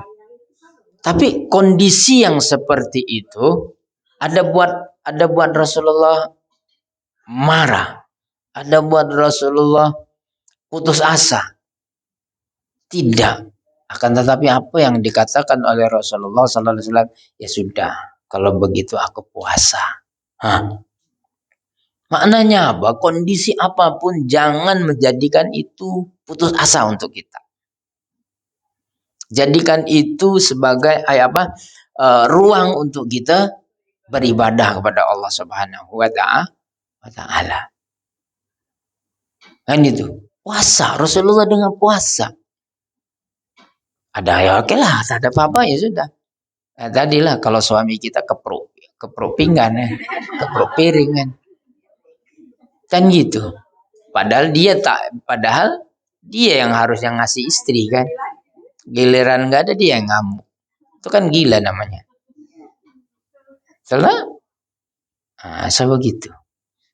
Tapi kondisi yang seperti itu ada buat Rasulullah marah. Ada buat Rasulullah putus asa. Tidak. Akan tetapi apa yang dikatakan oleh Rasulullah SAW, ya sudah, kalau begitu aku puasa. Maknanya apa? Kondisi apapun jangan menjadikan itu putus asa untuk kita. Jadikan itu sebagai ruang untuk kita beribadah kepada Allah Subhanahu wa taala. Kan itu. Puasa, Rasulullah dengan puasa. Ada ya oke lah, tak ada apa-apa ya sudah. Nah, tadilah kalau suami kita kepruk pinggan ya, kepruk piring kan. Kan gitu. Padahal dia yang harusnya ngasih istri kan. Giliran nggak ada dia yang ngamuk. Itu kan gila namanya. Setelah begitu.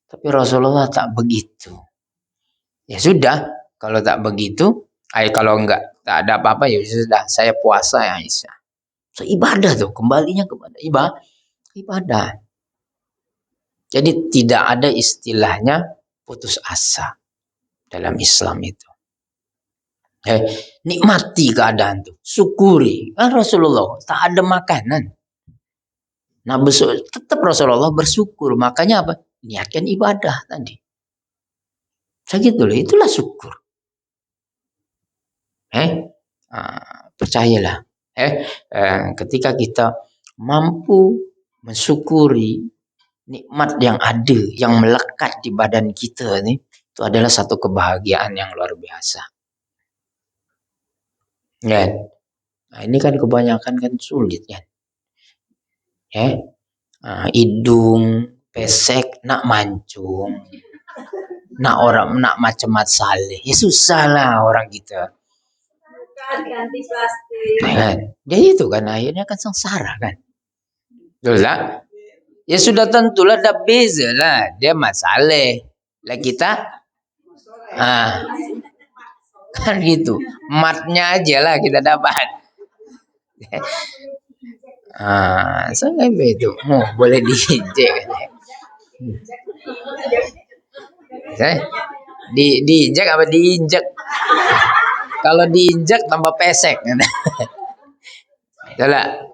Tapi Rasulullah tak begitu. Ya sudah, kalau tak begitu, kalau enggak tak ada apa-apa ya sudah, saya puasa ya Aisyah. So ibadah tuh, kembalinya kepada ibadah. Jadi tidak ada istilahnya putus asa dalam Islam itu. Nikmati keadaan tuh, syukuri. Kan Rasulullah tak ada makanan. Nah, tetap Rasulullah bersyukur. Makanya apa? Niatkan ibadah tadi. Segitu loh, itulah syukur. Percayalah. Ketika kita mampu mensyukuri nikmat yang ada, yang melekat di badan kita nih, itu adalah satu kebahagiaan yang luar biasa. Kan? Nah, ini kan kebanyakan kan sulit kan. Ya. Hidung pesek nak mancung. Nak orang nak macam-macam saleh. Ya susah lah orang kita. Ganti plastik. Kan? Jadi itu kan akhirnya kan sengsara kan. Betul tak? Ya sudah tentulah dah beza lah. Dia masalah. Lah kita kan gitu. Matnya aja lah kita dapat. Saya itu boleh diinjek. Diinjek apa diinjek? Kalau diinjek tambah pesek. Salah.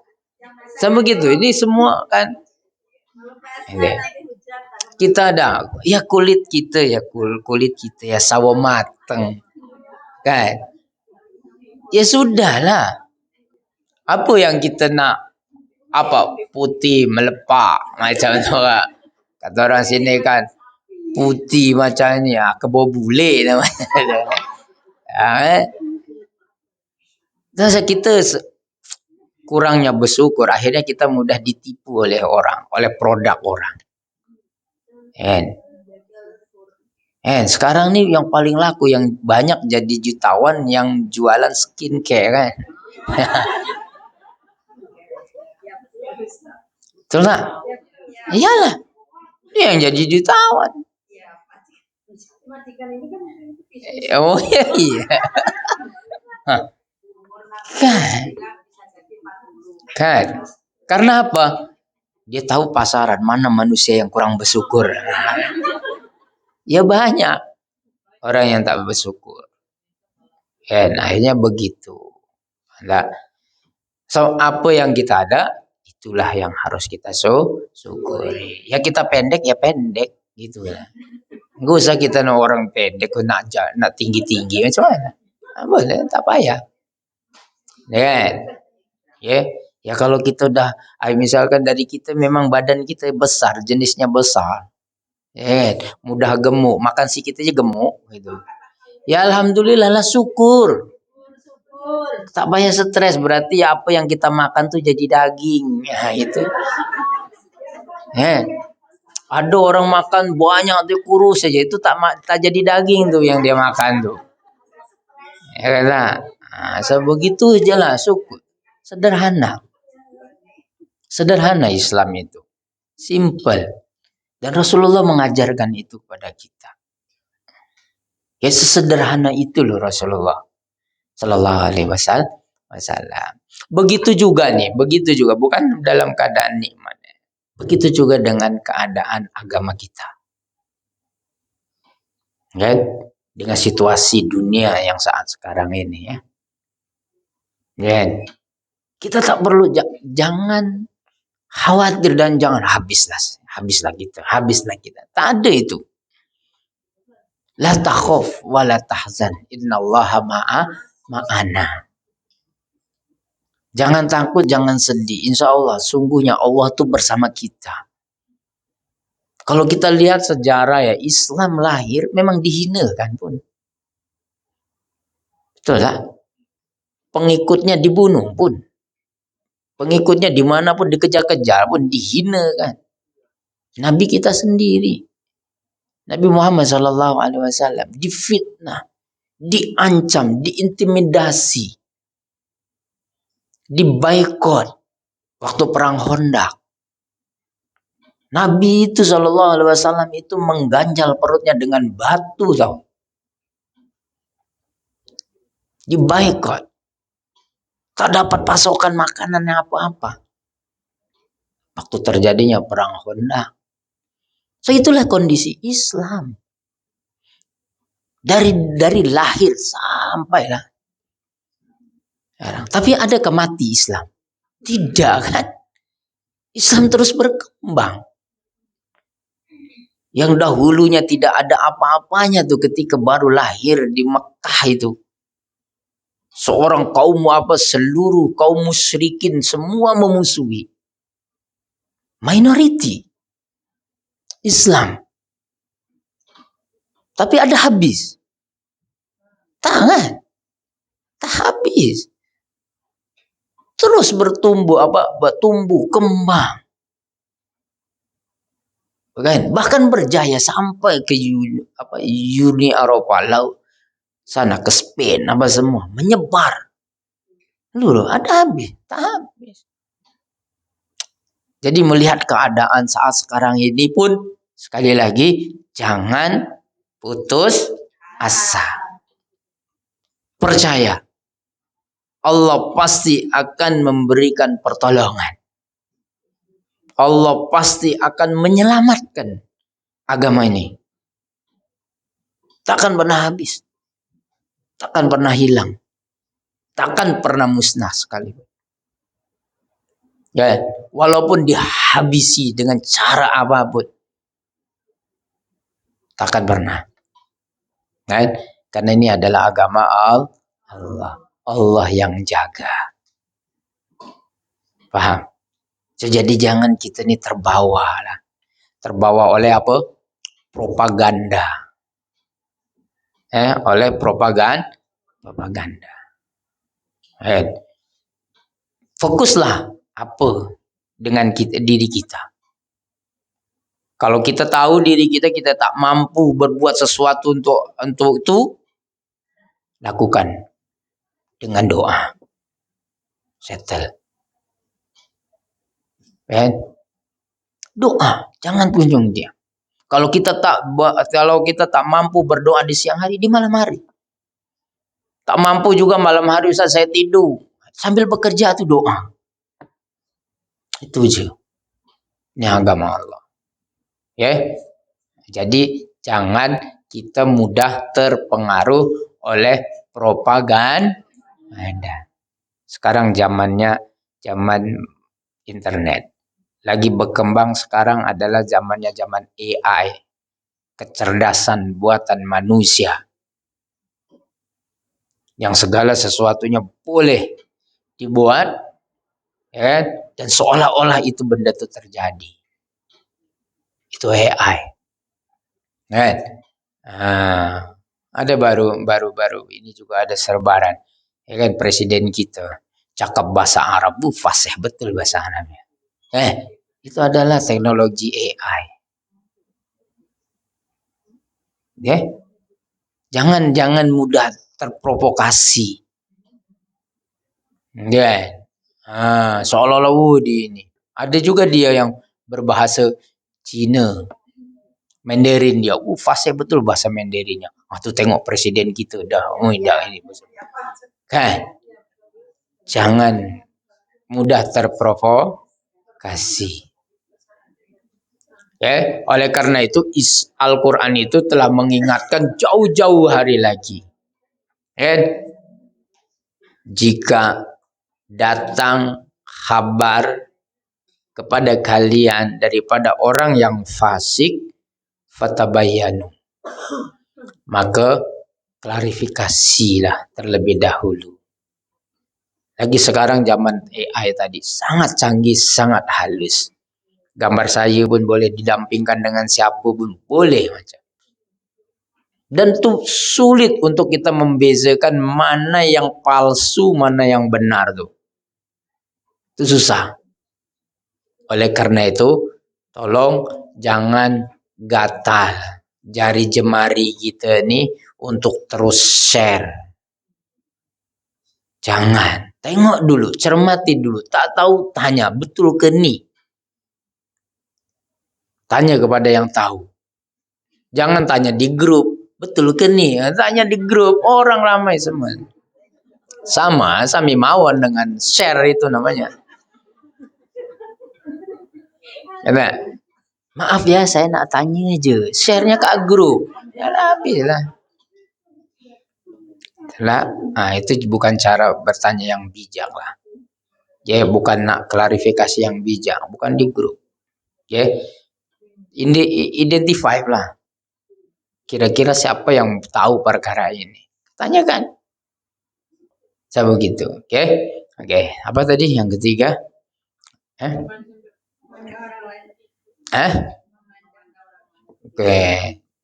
Sama gitu. Ini semua kan. Kita ada. Ya kulit kita ya sawo mateng. Kan? Ya sudahlah. Apa yang kita nak? Apa putih melepak macam tu lah. Kata orang sini kan putih macam ni kebau bule namanya. Terus kita kurangnya bersyukur, akhirnya kita mudah ditipu oleh orang, oleh produk orang. Sekarang nih yang paling laku, yang banyak jadi jutawan yang jualan skincare kan. Betul tak? Iyalah. Dia yang jadi jutawan. Oh iya. Kan. Karena apa? Dia tahu pasaran mana manusia yang kurang bersyukur. Ya banyak orang yang tak bersyukur. Akhirnya begitu. Nah, so apa yang kita ada, itulah yang harus kita syukuri. Ya kita pendek ya pendek gitu lah. Enggak usah kita orang pendek nak tinggi-tinggi macam mana. Boleh, tak payah. Ya kalau kita udah misalkan dari kita memang badan kita besar, jenisnya besar. Mudah gemuk, makan sedikit aja gemuk gitu. Ya alhamdulillah lah, syukur. Tak payah stres, berarti apa yang kita makan tuh jadi daging. Ya itu. Ada orang makan banyak dia kurus saja, itu tak jadi daging tuh yang dia makan tuh. Ya kan? Sebegitu aja lah, syukur. Sederhana. Sederhana Islam itu. Simple. Dan Rasulullah mengajarkan itu pada kita. Ya sesederhana itu loh Rasulullah Sallallahu Alaihi Wasallam. Begitu juga bukan dalam keadaan nikmat. Begitu juga dengan keadaan agama kita. Kan? Dengan situasi dunia yang saat sekarang ini ya. Kan? Kita tak perlu jangan khawatir dan jangan habislah kita. Tak ada itu. La takhaf wa la tahzan, innallaha ma'ana. Jangan takut, jangan sedih. Insya Allah, sungguhnya Allah tuh bersama kita. Kalau kita lihat sejarah ya, Islam lahir memang dihinakan pun. Betul tak? Pengikutnya dibunuh pun. Pengikutnya dimanapun dikejar-kejar pun dihinakan. Nabi kita sendiri. Nabi Muhammad SAW difitnah, diancam, diintimidasi, dibaikot waktu perang Khandaq. Nabi itu SAW itu mengganjal perutnya dengan batu tau. Dibaikot. Tak dapat pasokan makanan apa-apa. Waktu terjadinya perang Khandaq. So itulah kondisi Islam. Dari lahir sampai lah. Tapi adakah mati Islam? Tidak kan? Islam terus berkembang. Yang dahulunya tidak ada apa-apanya tuh ketika baru lahir di Mekah itu. Seorang kaum seluruh kaum musyrikin semua memusuhi. Minority Islam. Tapi ada habis. Tak habis. terus bertumbuh kembang. Kan? Bahkan berjaya sampai ke Uni Eropa, laut sana ke Spain, apa semua menyebar. Loh, ada habis, tak habis. Jadi melihat keadaan saat sekarang ini pun sekali lagi jangan putus asa. Percaya Allah pasti akan memberikan pertolongan. Allah pasti akan menyelamatkan agama ini. Takkan pernah habis. Takkan pernah hilang. Takkan pernah musnah sekali. Ya, walaupun dihabisi dengan cara apapun. Takkan pernah. Kan? Karena ini adalah agama Allah. Allah yang jaga. Paham? Jadi jangan kita ini terbawa lah. Terbawa oleh apa? Propaganda. Oleh propaganda. Fokuslah apa dengan diri kita. Kalau kita tahu diri kita tak mampu berbuat sesuatu untuk itu, lakukan dengan doa. Settle. Doa, jangan kunjung diam. Kalau kita tak mampu berdoa di siang hari, di malam hari. Tak mampu juga malam hari, Ustaz, saya tidur. Sambil bekerja itu doa. Itu aja. Ini agama Allah. Ya. Jadi jangan kita mudah terpengaruh oleh propaganda. Sekarang zaman internet. Lagi berkembang sekarang adalah zaman AI. Kecerdasan buatan manusia. Yang segala sesuatunya boleh dibuat, dan seolah-olah itu benda itu terjadi. Itu AI. Ada baru ini juga ada serbaran. Kan presiden kita cakap bahasa Arab, fasih betul bahasa Arabnya. Itu adalah teknologi AI. Jangan mudah terprovokasi. Seolah-olah ini. Ada juga dia yang berbahasa Cina. Mandarin dia. Fasih betul bahasa Mandarinnya. Tuh tengok presiden kita dah ini. Kan? Jangan mudah terprovokasi. Oleh karena itu Al-Quran itu telah mengingatkan jauh-jauh hari lagi. Jika datang kabar kepada kalian daripada orang yang fasik, fatabayyanu. Maka klarifikasilah terlebih dahulu. Lagi sekarang zaman AI tadi sangat canggih, sangat halus. Gambar saya pun boleh didampingkan dengan siapa pun boleh macam. Dan itu sulit untuk kita membezakan mana yang palsu, mana yang benar tuh. Itu susah. Oleh karena itu, tolong jangan gatal jari jemari kita nih untuk terus share. Jangan. Tengok dulu, cermati dulu. Tak tahu, tanya, betul ke nih? Tanya kepada yang tahu. Jangan tanya di grup, betul ke nih? Tanya di grup, orang ramai semua. Sama, sami mawon dengan share itu namanya. Maaf ya, saya nak tanya aja. Share-nya ke grup. Ya habislah. Itu bukan cara bertanya yang bijak lah. Bukan nak klarifikasi yang bijak, bukan di grup. Identify lah. Kira-kira siapa yang tahu perkara ini? Tanyakan. Saya begitu. Oke. Apa tadi yang ketiga?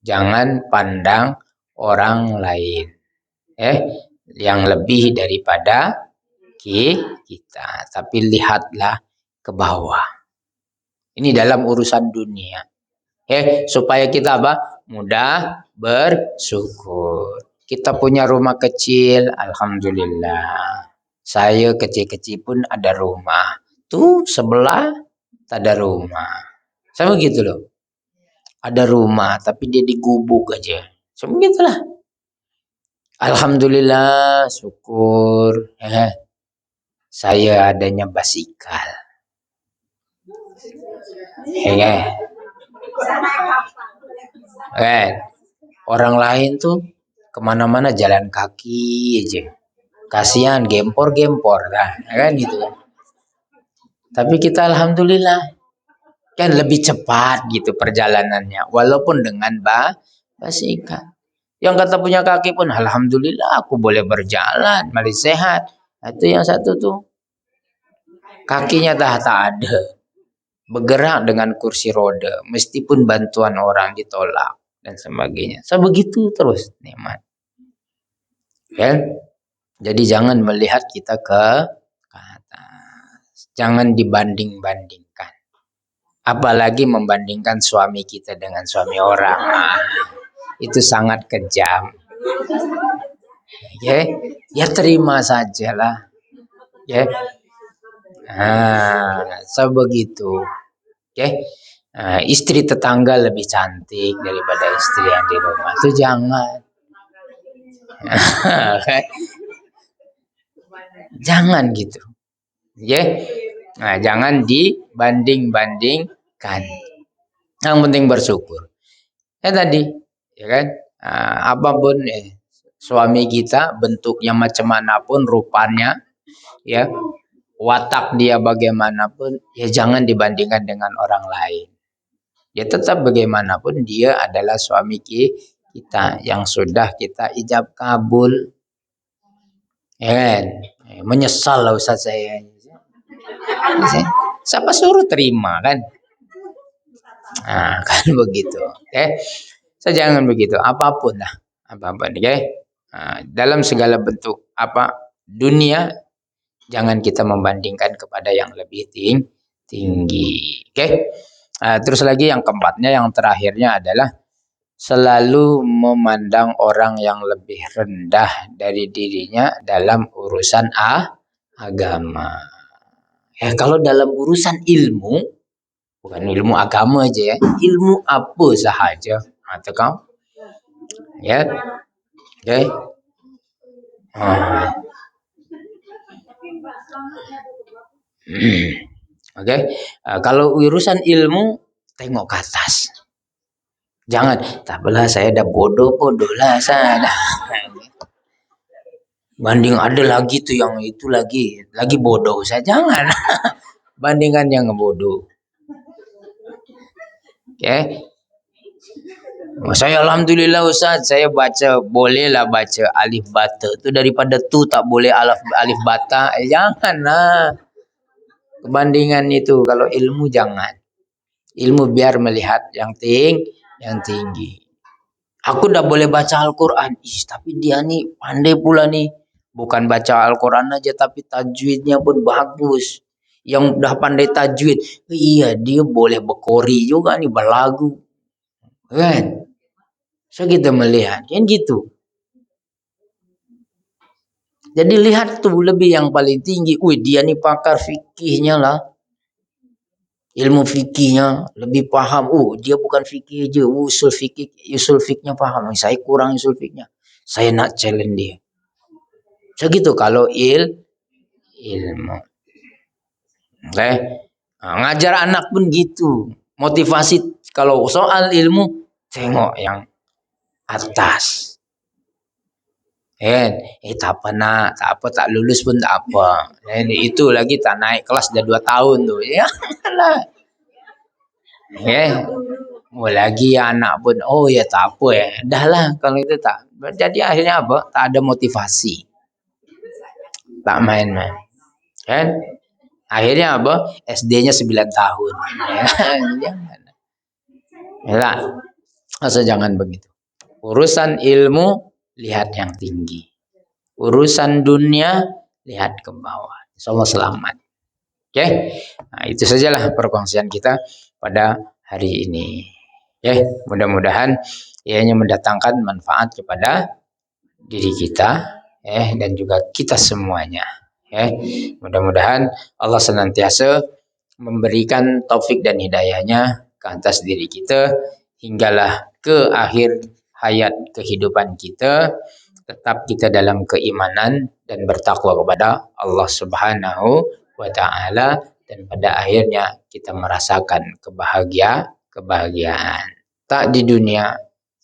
Jangan pandang orang lain. Yang lebih daripada kita, tapi lihatlah ke bawah. Ini dalam urusan dunia. Supaya kita apa? Mudah bersyukur. Kita punya rumah kecil, alhamdulillah. Saya kecil-kecil pun ada rumah. Tuh sebelah tak ada rumah. Sama gitu loh. Ada rumah tapi dia digubuk aja. Sama gitulah. Alhamdulillah, syukur. Saya adanya basikal. Orang lain tuh kemana-mana jalan kaki aja. Kasihan gempor-gempor lah, kan gitu. Tapi kita alhamdulillah kan lebih cepat gitu perjalanannya, walaupun dengan basikal. Yang kata punya kaki pun alhamdulillah aku boleh berjalan, masih sehat. Itu yang satu tuh kakinya tak ada, bergerak dengan kursi roda, meskipun bantuan orang ditolak dan sebagainya. Sebegitu terus nikmat. Kan? Jadi jangan melihat kita ke atas. Jangan dibanding-bandingkan. Apalagi membandingkan suami kita dengan suami orang. Itu sangat kejam. Ya terima sajalah. Sebegitu. Istri tetangga lebih cantik daripada istri yang di rumah. Itu jangan. Jangan gitu. Jangan dibanding-bandingkan. Yang penting bersyukur. Tadi, ya kan? Apapun suami kita bentuknya macam manapun, rupanya, ya, watak dia bagaimanapun, ya jangan dibandingkan dengan orang lain. Ya tetap bagaimanapun dia adalah suami kita yang sudah kita ijab kabul. Menyesal lah Ustaz saya. Siapa suruh terima kan? Kan begitu. So, jangan begitu. Apapun lah, apapun. Dalam segala bentuk dunia, jangan kita membandingkan kepada yang lebih tinggi. Terus lagi yang keempatnya, yang terakhirnya adalah selalu memandang orang yang lebih rendah dari dirinya dalam urusan agama. Kalau dalam urusan ilmu, bukan ilmu agama aja ya, ilmu apa sahaja, atau kau, ya, kalau urusan ilmu tengok ke atas. Jangan, tak apalah saya dah bodoh lah saya. Banding ada lagi tuh yang itu lagi bodoh. Saya jangan bandingkan yang bodoh. Saya alhamdulillah Ustaz, saya bolehlah baca alif bata. Itu daripada tu tak boleh alif bata. Janganlah. Kebandingan itu kalau ilmu jangan. Ilmu biar melihat yang tinggi. Aku dah boleh baca Al-Quran. Tapi dia nih pandai pula nih. Bukan baca Al-Quran aja tapi tajwidnya pun bagus. Yang dah pandai tajwid. Iya dia boleh berkori juga nih, berlagu. Kan? So kita melihat. Kan gitu. Jadi lihat tuh lebih yang paling tinggi. Dia nih pakar fikihnya lah. Ilmu fikihnya lebih paham. Dia bukan fikih aja. Usul fikihnya paham. Saya kurang usul fikihnya. Saya nak challenge dia. Segitu kalau ilmu. Ngajar anak pun gitu. Motivasi kalau soal ilmu tengok yang atas. Tak apa nak, tak apa tak lulus pun tak apa. Itu lagi tak naik kelas dah 2 tahun tuh. Ya lah. Lagi anak pun ya tak apa ya. Dah lah kalau itu tak. Jadi akhirnya apa? Tak ada motivasi. Tak main-main. Kan? Akhirnya apa? SD-nya 9 tahun. Jangan. Ya. Masa jangan begitu. Urusan ilmu lihat yang tinggi. Urusan dunia lihat ke bawah. Insyaallah selamat. Oke. Nah, itu sajalah perkongsian kita pada hari ini. Oke, mudah-mudahan ianya mendatangkan manfaat kepada diri kita dan juga kita semuanya. Mudah-mudahan Allah senantiasa memberikan taufik dan hidayahnya ke atas diri kita hinggalah ke akhir hayat kehidupan kita tetap kita dalam keimanan dan bertakwa kepada Allah Subhanahu wa taala dan pada akhirnya kita merasakan kebahagiaan tak di dunia,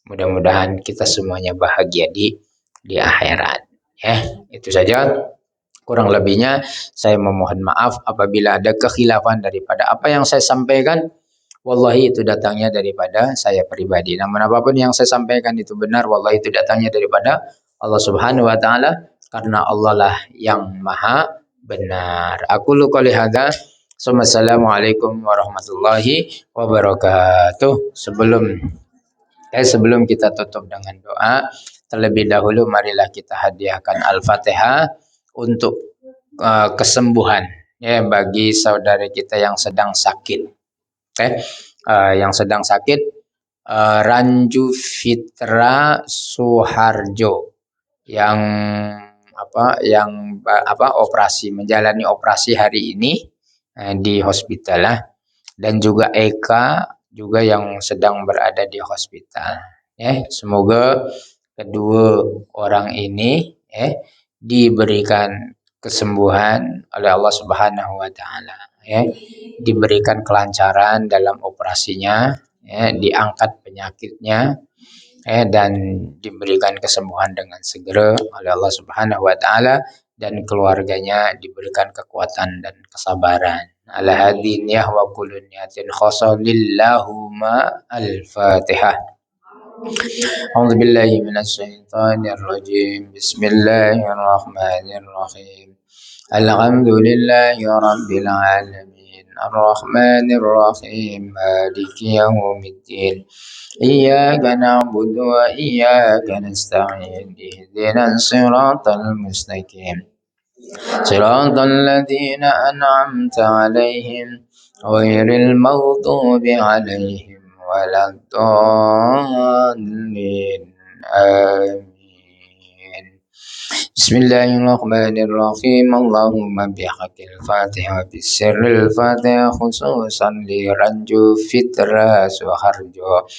mudah-mudahan kita semuanya bahagia di akhirat. Itu saja. Kurang lebihnya saya memohon maaf apabila ada kekhilafan daripada apa yang saya sampaikan. Wallahi itu datangnya daripada saya pribadi. Namun apapun yang saya sampaikan itu benar, wallahi itu datangnya daripada Allah Subhanahu wa taala karena Allah lah yang maha benar. Aku lu qouli hadza. Assalamualaikum warahmatullahi wabarakatuh. Sebelum kita tutup dengan doa, terlebih dahulu marilah kita hadiahkan Al-Fatihah untuk kesembuhan bagi saudara kita yang sedang sakit. Yang sedang sakit Ranju Fitra Suharjo yang menjalani operasi hari ini di hospital dan juga Eka juga yang sedang berada di hospital. Semoga kedua orang ini diberikan kesembuhan oleh Allah Subhanahu wa taala, diberikan kelancaran dalam operasinya, diangkat penyakitnya, dan diberikan kesembuhan dengan segera oleh Allah Subhanahu wa taala dan keluarganya diberikan kekuatan dan kesabaran. Ala hadin ya wa kullu niyatin khosalillahumma al-Fatihah. أعوذ بالله من الشيطان الرجيم بسم الله الرحمن الرحيم الحمد لله رب العالمين الرحمن الرحيم مالك يوم الدين إياك نعبد وإياك نستعين اهدنا الصراط المستقيم صراط الذين أنعمت عليهم غير المغضوب عليهم ولا الضالين آمين. بسم الله الرحمن الرحيم اللهم بحق الفاتحة وبسر الفاتحة خصوصا لرنجو فطرة سوharjo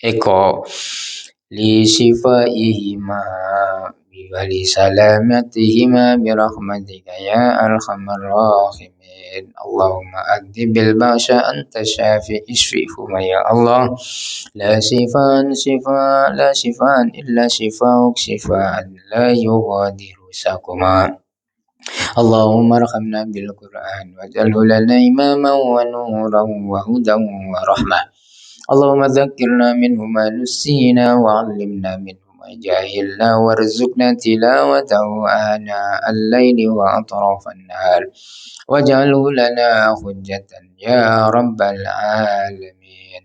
Eko لشفائهما ولسلامتهما برحمتك يا أرحم الراحمين اللهم أذهب البأس أنت الشافي اشفيهما يا الله لا شفاء إلا شفاءك شفاء لا يغادر سقما اللهم ارحمنا بالقرآن واجعله لنا إماما ونورا وهدى ورحمة اللهم ذكرنا منه ما نسينا وعلمنا منه ما جهلنا وارزقنا تلاوته آناء الليل وأطراف النهار واجعله لنا حجة يا رب العالمين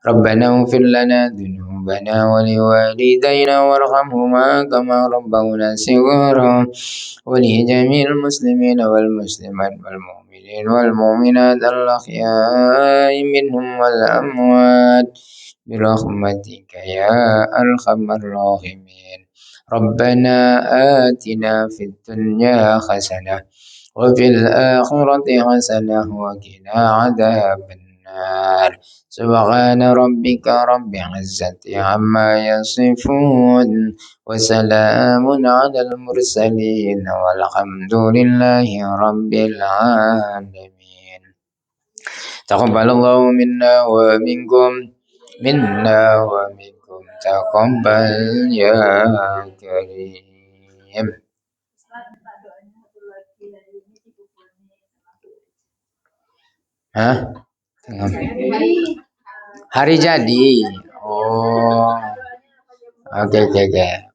ربنا اغفر لنا ذنوبنا ولوالدينا وارحمهما كما ربونا صغارا ولجميع المسلمين والمسلمات والمؤمنين والمؤمنات الأحياء منهم والأموات برحمتك يا أرحم الراحمين ربنا آتنا في الدنيا حسنة وفي الآخرة حسنة وقنا عذاب النار سبحان ربك رب العزة عما يصفون وسلام على المرسلين والحمد لله رب العالمين تقبل الله منا ومنكم تقبل يا كريم. Hari jadi. Oh. Oke.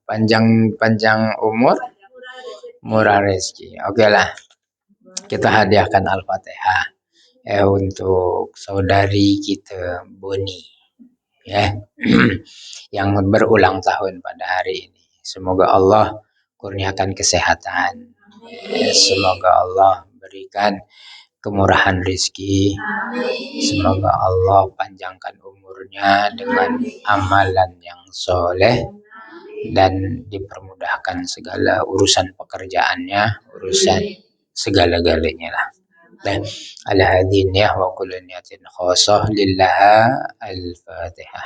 Panjang umur, murah rezeki. Oke lah. Kita hadiahkan Al-Fatihah untuk saudari kita Boni. ya yang berulang tahun pada hari ini. Semoga Allah kurniakan kesehatan. Semoga Allah berikan kemurahan rezeki. Semoga Allah panjangkan umurnya dengan amalan yang soleh dan dipermudahkan segala urusan pekerjaannya, urusan segala-galanya lah. Dan ala hadiniyah wa kullu niyatin khasah lillah al-Fatihah.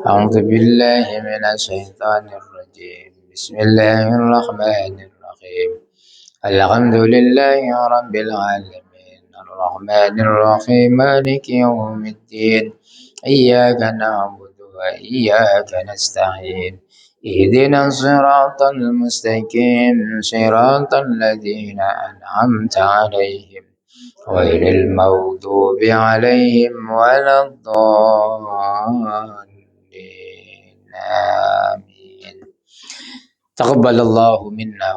A'udzu billahi minasy syaithanir rajim. Bismillahirrahmanirrahim. Alhamdulillahi rabbil alamin. Arrahmanir rahim. Maliki yaumiddin. Iyyaka na'budu wa iyyaka nasta'in. اهدنا الصراط المستقيم صراط الذين أنعمت عليهم غير المغضوب عليهم ولا الضالين آمين. تقبل الله منا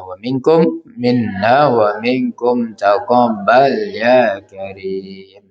ومنكم تقبل يا كريم.